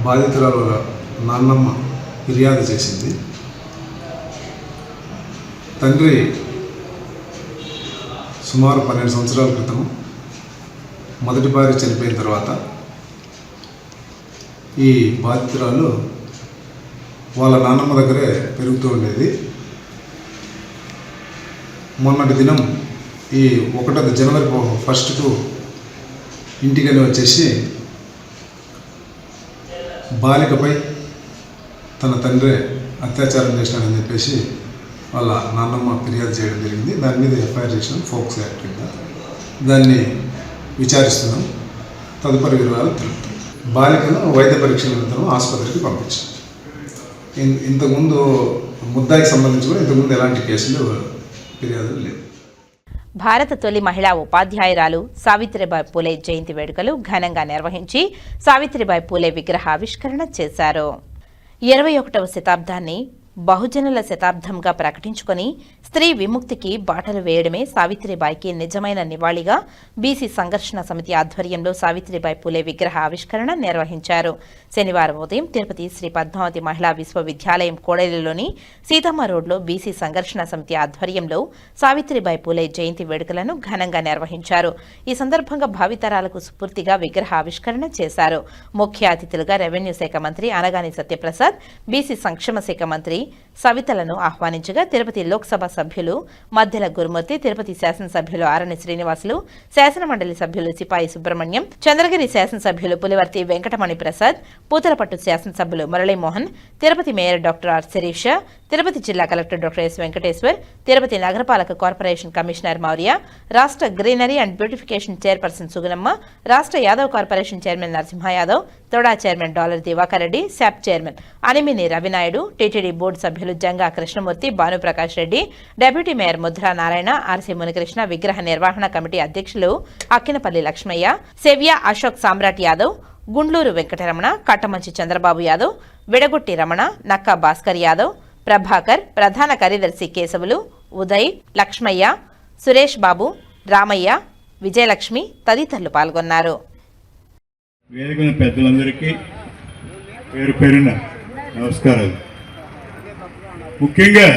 బాధితురాల నాన్నమ్మ ఫిర్యాదు చేసింది. తండ్రి సుమారు 12 సంవత్సరాల క్రితం మొదటి భార్య చనిపోయిన తర్వాత ఈ బాధితురాలు వాళ్ళ నాన్నమ్మ దగ్గరే పెరుగుతూ ఉండేది. మొన్నటి దినం ఈ 1 జనవరి 1కు ఇంటికని వచ్చేసి బాలికపై తన తండ్రి అత్యాచారం చేసినాడని చెప్పేసి వాళ్ళ నాన్నమ్మ ఫిర్యాదు చేయడం జరిగింది. దాని మీద ఎఫ్ఐఆర్ చేసినాం ఫోక్స్ యాక్ట్ కింద. దాన్ని విచారిస్తున్నాం. తదుపరి వివరాలు తెలుపుతాం. బాలికను వైద్య పరీక్షల నిమిత్తం ఆసుపత్రికి పంపించాం. ఇంతకుముందు ముద్దాయికి సంబంధించి కూడా ఇంతకుముందు ఎలాంటి కేసులు ఫిర్యాదులు లేవు. భారత తొలి మహిళా ఉపాధ్యాయురాలు సావిత్రిబాయి పూలే జయంతి వేడుకలు ఘనంగా నిర్వహించి సావిత్రిబాయి పూలే విగ్రహావిష్కరణ చేశారు. 21వ శతాబ్దాన్ని బహుజనుల శతాబ్దంగా ప్రకటించుకొని స్త్రీ విముక్తికి బాటలు వేయడమే సావిత్రిబాయికి నిజమైన నివాళిగా బీసీ సంఘర్షణ సమితి ఆధ్వర్యంలో సావిత్రిబాయి పూలే విగ్రహ ఆవిష్కరణ నిర్వహించారు. శనివారం ఉదయం తిరుపతి శ్రీ పద్మావతి మహిళా విశ్వవిద్యాలయం కోడేలులోని సీతమ్మ రోడ్లో బీసీ సంఘర్షణ సమితి ఆధ్వర్యంలో సావిత్రిబాయి పూలే జయంతి వేడుకలను ఘనంగా నిర్వహించారు. ఈ సందర్భంగా భావితరాలకు స్ఫూర్తిగా విగ్రహ ఆవిష్కరణ చేశారు. ముఖ్య అతిథులుగా రెవెన్యూ శాఖ మంత్రి అనగాని సత్యప్రసాద్, బీసీ సంక్షేమ శాఖ మంత్రి సవితలను ఆహ్వానించగా తిరుపతి లోక్సభ సభ్యులు మద్దెల గురుమూర్తి, తిరుపతి శాసనసభ్యులు ఆరణి శ్రీనివాసులు, శాసనమండలి సభ్యులు సిపాయి సుబ్రహ్మణ్యం, చంద్రగిరి శాసనసభ్యులు పులివర్తి వెంకటమణి ప్రసాద్, పూతలపట్టు శాసనసభ్యులు Muralimohan, Tirupati mayor doctor R Sirisha, Tirupati జిల్లా collector doctor S Venkateswar, Tirupati నగరపాలక కార్పొరేషన్ కమిషనర్ మౌర్య, రాష్ట్ర greenery and beautification chairperson Sugunamma, రాష్ట్ర Yadav corporation chairman Narasimha Yadav, TUDA chairman Dollar Divakar Reddy, SAAP chairman Animini Ravinaidu, TTD board సభ్యులు Janga Krishnamurthy, Bhanuprakash Reddy, deputy mayor Mudra Narayana, RC Munikrishna, విగ్రహ నిర్వహణ కమిటీ అధ్యక్షులు అక్కినపల్లి లక్ష్మయ్య, సెవ్య అశోక్ సామ్రాట్ యాదవ్, గుండ్లూరు వెంకటరమణ, కట్టమంచి చంద్రబాబు యాదవ్, విడగొట్టి రమణ, నక్కా భాస్కర్ యాదవ్, ప్రభాకర్, ప్రధాన కార్యదర్శి కేశవులు, ఉదయ్, లక్ష్మయ్య, సురేష్ బాబు, రామయ్య, విజయలక్ష్మి తదితరులు పాల్గొన్నారు. వేదికన పెద్దలందరికీ పేరు పేరున నమస్కారాలు. ముఖ్యంగా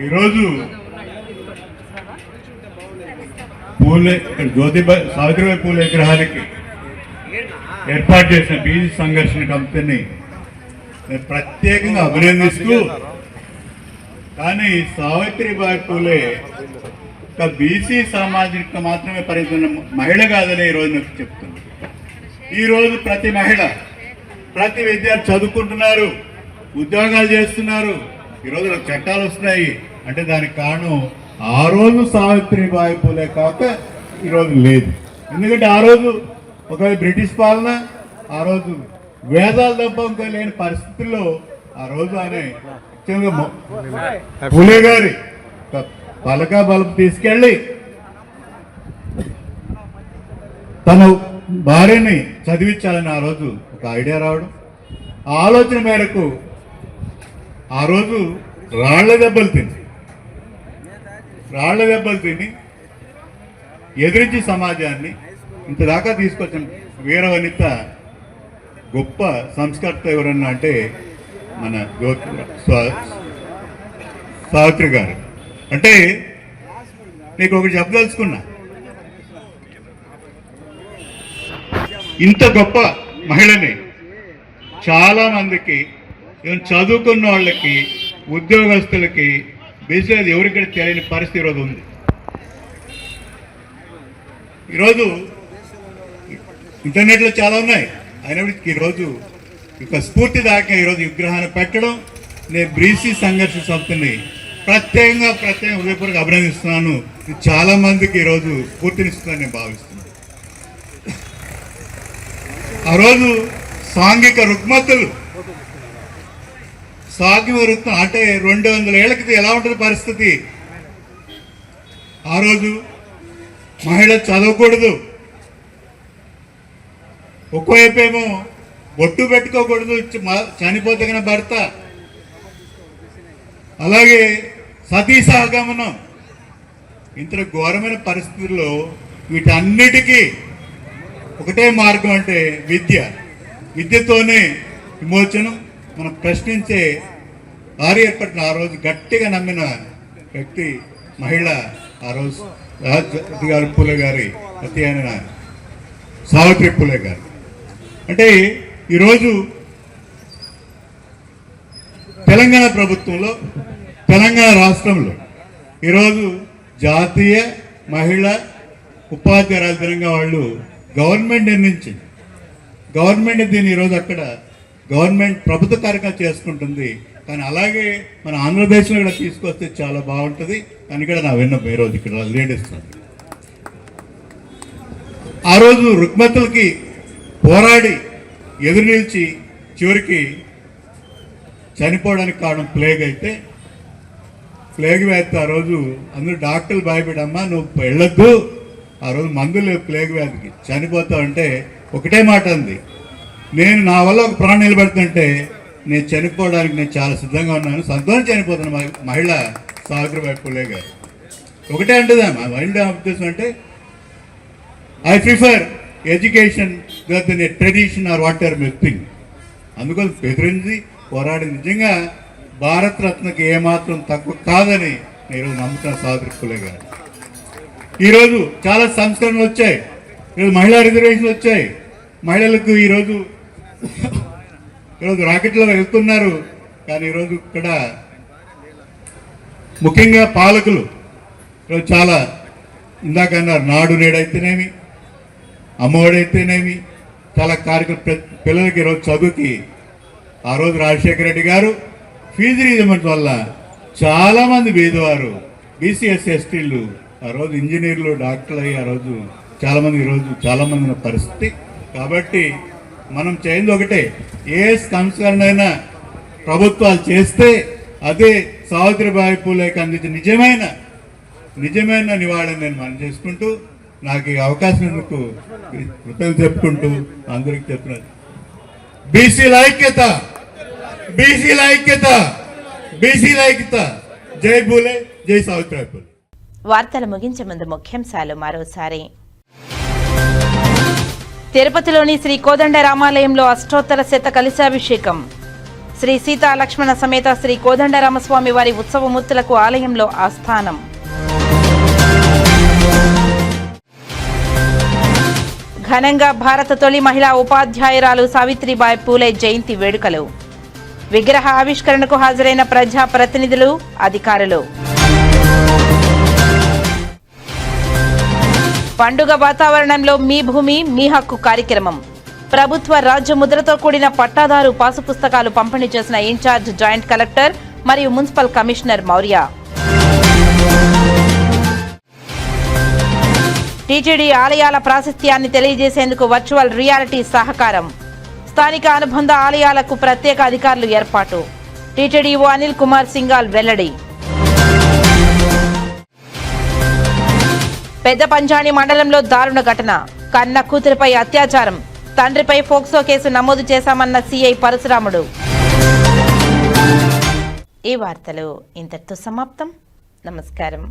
ఈరోజు సావిత్రిబాయి పూలే విగ్రహానికి ఏర్పాటు చేసిన బీసీ సంఘర్షణ కమిటీని నేను ప్రత్యేకంగా అభినందిస్తూ, కానీ సావిత్రిబాయి పూలే ఒక బీసీ సామాజిక మాత్రమే పరిమిత మహిళ కాదని ఈరోజు నాకు చెప్తుంది. ఈరోజు ప్రతి మహిళ, ప్రతి విద్యార్థి చదువుకుంటున్నారు, ఉద్యోగాలు చేస్తున్నారు, ఈరోజు చట్టాలు వస్తున్నాయి అంటే దానికి కారణం ఆ రోజు సావిత్రిబాయి పూలే కాక ఈరోజు లేదు. ఎందుకంటే ఆ రోజు ఒకవేళ బ్రిటిష్ పాలన, ఆ రోజు వేదాలు తప్ప ఇంకా లేని పరిస్థితుల్లో ఆ రోజు ఆయన పూలే గారి పలక బలుపు తీసుకెళ్ళి తన భార్యని చదివించాలని ఆ రోజు ఒక ఐడియా రావడం, ఆ ఆలోచన మేరకు ఆ రోజు రాళ్ల దెబ్బలు తిని ఎదిరించి సమాజాన్ని ఇంతదాకా తీసుకొచ్చిన వీరవనిత గొప్ప సంస్కర్త ఎవరన్నా అంటే మన సావిత్రి గారు. అంటే నీకు ఒకటి చెప్పదలుచుకున్నా, ఇంత గొప్ప మహిళని చాలా మందికి, చదువుకున్న వాళ్ళకి, ఉద్యోగస్తులకి, బీసీలో ఎవరికైనా తెలియని పరిస్థితి ఈరోజు ఉంది. ఈరోజు ఇంటర్నెట్లో చాలా ఉన్నాయి, అయినప్పటికీ ఈరోజు ఇక స్ఫూర్తి దాకా ఈరోజు విగ్రహాన్ని పెట్టడం, నేను బీసీ సంఘర్షణ సంస్థని ప్రత్యేకంగా హృదయపూర్వకంగా అభినందిస్తున్నాను. చాలా మందికి ఈరోజు స్ఫూర్తినిస్తుందని నేను భావిస్తున్నాను. ఆ రోజు సాంఘిక రుగ్మతలు అంటే 200 ఏళ్ల క్రితం ఎలా ఉంటుంది పరిస్థితి? ఆ రోజు మహిళ చదవకూడదు, ఒక్కోవైపేమో బొట్టు పెట్టుకోకూడదు, చనిపోతే కన్నా భర్త, అలాగే సతీ సహగమనం, ఇంత ఘోరమైన పరిస్థితుల్లో వీటన్నిటికీ ఒకటే మార్గం అంటే విద్యతోనే విమోచనం. మనం ప్రశ్నించే వారి ఏర్పడిన ఆ రోజు గట్టిగా నమ్మిన వ్యక్తి మహిళ ఆ రోజు గారు పూలే గారి అతి అయిన సావిత్రి పూలే గారు. అంటే ఈరోజు తెలంగాణ ప్రభుత్వంలో, తెలంగాణ రాష్ట్రంలో ఈరోజు జాతీయ మహిళా ఉపాధ్యాయురాల దినంగా వాళ్ళు గవర్నమెంట్ నిర్ణయించింది. గవర్నమెంట్ దీన్ని ఈరోజు అక్కడ గవర్నమెంట్ ప్రభుత్వ కార్యక్రమం చేసుకుంటుంది. కానీ అలాగే మన ఆంధ్రప్రదేశ్లో కూడా తీసుకొస్తే చాలా బాగుంటుంది అని కూడా నా విన్నపం ఈరోజు ఇక్కడ లేడిస్తుంది. ఆ రోజు రుగ్మతలకి పోరాడి ఎదురు నిలిచి చివరికి చనిపోవడానికి కారణం ప్లేగ్ అయితే, ప్లేగ్ వ్యాధి ఆ రోజు అందరూ డాక్టర్లు భయపడమ్మా నువ్వు వెళ్ళొద్దు, ఆ రోజు మందులు ప్లేగ్ వ్యాధికి చనిపోతావంటే ఒకటే మాట అంది, నేను నా వల్ల ఒక ప్రాణం నిలబెడుతుంటే నేను చనిపోవడానికి నేను చాలా సిద్ధంగా ఉన్నాను, సంతోషం చనిపోతాను. మహిళ సావిత్రిబాయి పూలే గారు ఒకటే అంటుందమ్మా, మహిళ ఉద్దేశం అంటే I prefer education then a tradition or whatever you think. అందుకోసం బెదిరించి పోరాడి నిజంగా భారత రత్నకి ఏమాత్రం తక్కువ కాదని నేను నమ్ముతాను సావిత్రి పూలే గారు. ఈరోజు చాలా సంస్కరణలు వచ్చాయి, ఈరోజు మహిళా రిజర్వేషన్లు వచ్చాయి, మహిళలకు ఈరోజు రాకెట్లో వెళ్తున్నారు. కానీ ఈరోజు ఇక్కడ ముఖ్యంగా పాలకులు ఈరోజు చాలా ఇందాక అన్నారు, నాడు నేడైతేనేమి, అమ్మఒడైతేనేమి, చాలా కార్యక్రమం పిల్లలకి ఈరోజు చదువుకి ఆ రోజు రాజశేఖర రెడ్డి గారు ఫీజు రీజమెంట్ వల్ల చాలామంది పేదవారు బీసీఎస్ ఎస్టీలు ఆ రోజు ఇంజనీర్లు డాక్టర్లు అయ్యి ఆ రోజు చాలామంది ఈరోజు చాలామంది ఉన్న పరిస్థితి. కాబట్టి మనం చేయింది ఒకటే, ఏ సంస్కరణ అయినా ప్రభుత్వాలు చేస్తే అదే సావిత్రిబాయి పూలేకి అందించిన నిజమైన నివాళని నేను మనం చేసుకుంటూ నాకు ఈ అవకాశం ఎందుకు కృతజ్ఞతలు చెప్పుకుంటూ అందరికి చెప్తున్నారు. బీసీల ఐక్యత, బీసీల ఐక్యత, బీసీల ఐక్యత. జై భూలే, జై సావిత్రిబాయి పూలే. వార్తలు ముగించే ముందు ముఖ్యాంశాలు మరోసారి. తిరుపతిలోని శ్రీ కోదండరామాలయంలో అష్టోత్తర శత కలశాభిషేకం. శ్రీ సీతా లక్ష్మణ సమేత శ్రీ కోదండరామస్వామి వారి ఉత్సవమూర్తులకు ఆలయంలో ఆస్థానం. ఘనంగా భారత తొలి మహిళా ఉపాధ్యాయురాలు సావిత్రిబాయి పూలే జయంతి వేడుకలు. విగ్రహ ఆవిష్కరణకు హాజరైన ప్రజా ప్రతినిధులు, అధికారులు. పండుగ వాతావరణంలో మీ భూమి మీ హక్కు కార్యక్రమం. ప్రభుత్వ రాజ్యముద్రతో కూడిన పట్టాదారు పాసు పుస్తకాలు పంపిణీ చేసిన ఇన్ఛార్జ్ జాయింట్ కలెక్టర్ మరియు మున్సిపల్ కమిషనర్ మౌర్య. టీటీడీ ఆలయాల ప్రాశస్త్యాన్ని తెలియజేసేందుకు వర్చువల్ రియాలిటీ సహకారం. స్థానిక అనుబంధ ఆలయాలకు ప్రత్యేక అధికారులు ఏర్పాటు. టీటీడీఓ అనిల్ కుమార్ సింగాల్ వెల్లడి. పెద్ద పంజాని మండలంలో దారుణ ఘటన. కన్న కూతురిపై అత్యాచారం. తండ్రిపై ఫోక్సో కేసు నమోదు చేశామన్న సీఐ పరశురాముడు. ఈ వార్తలు ఇంతటితో సమాప్తం. నమస్కారం.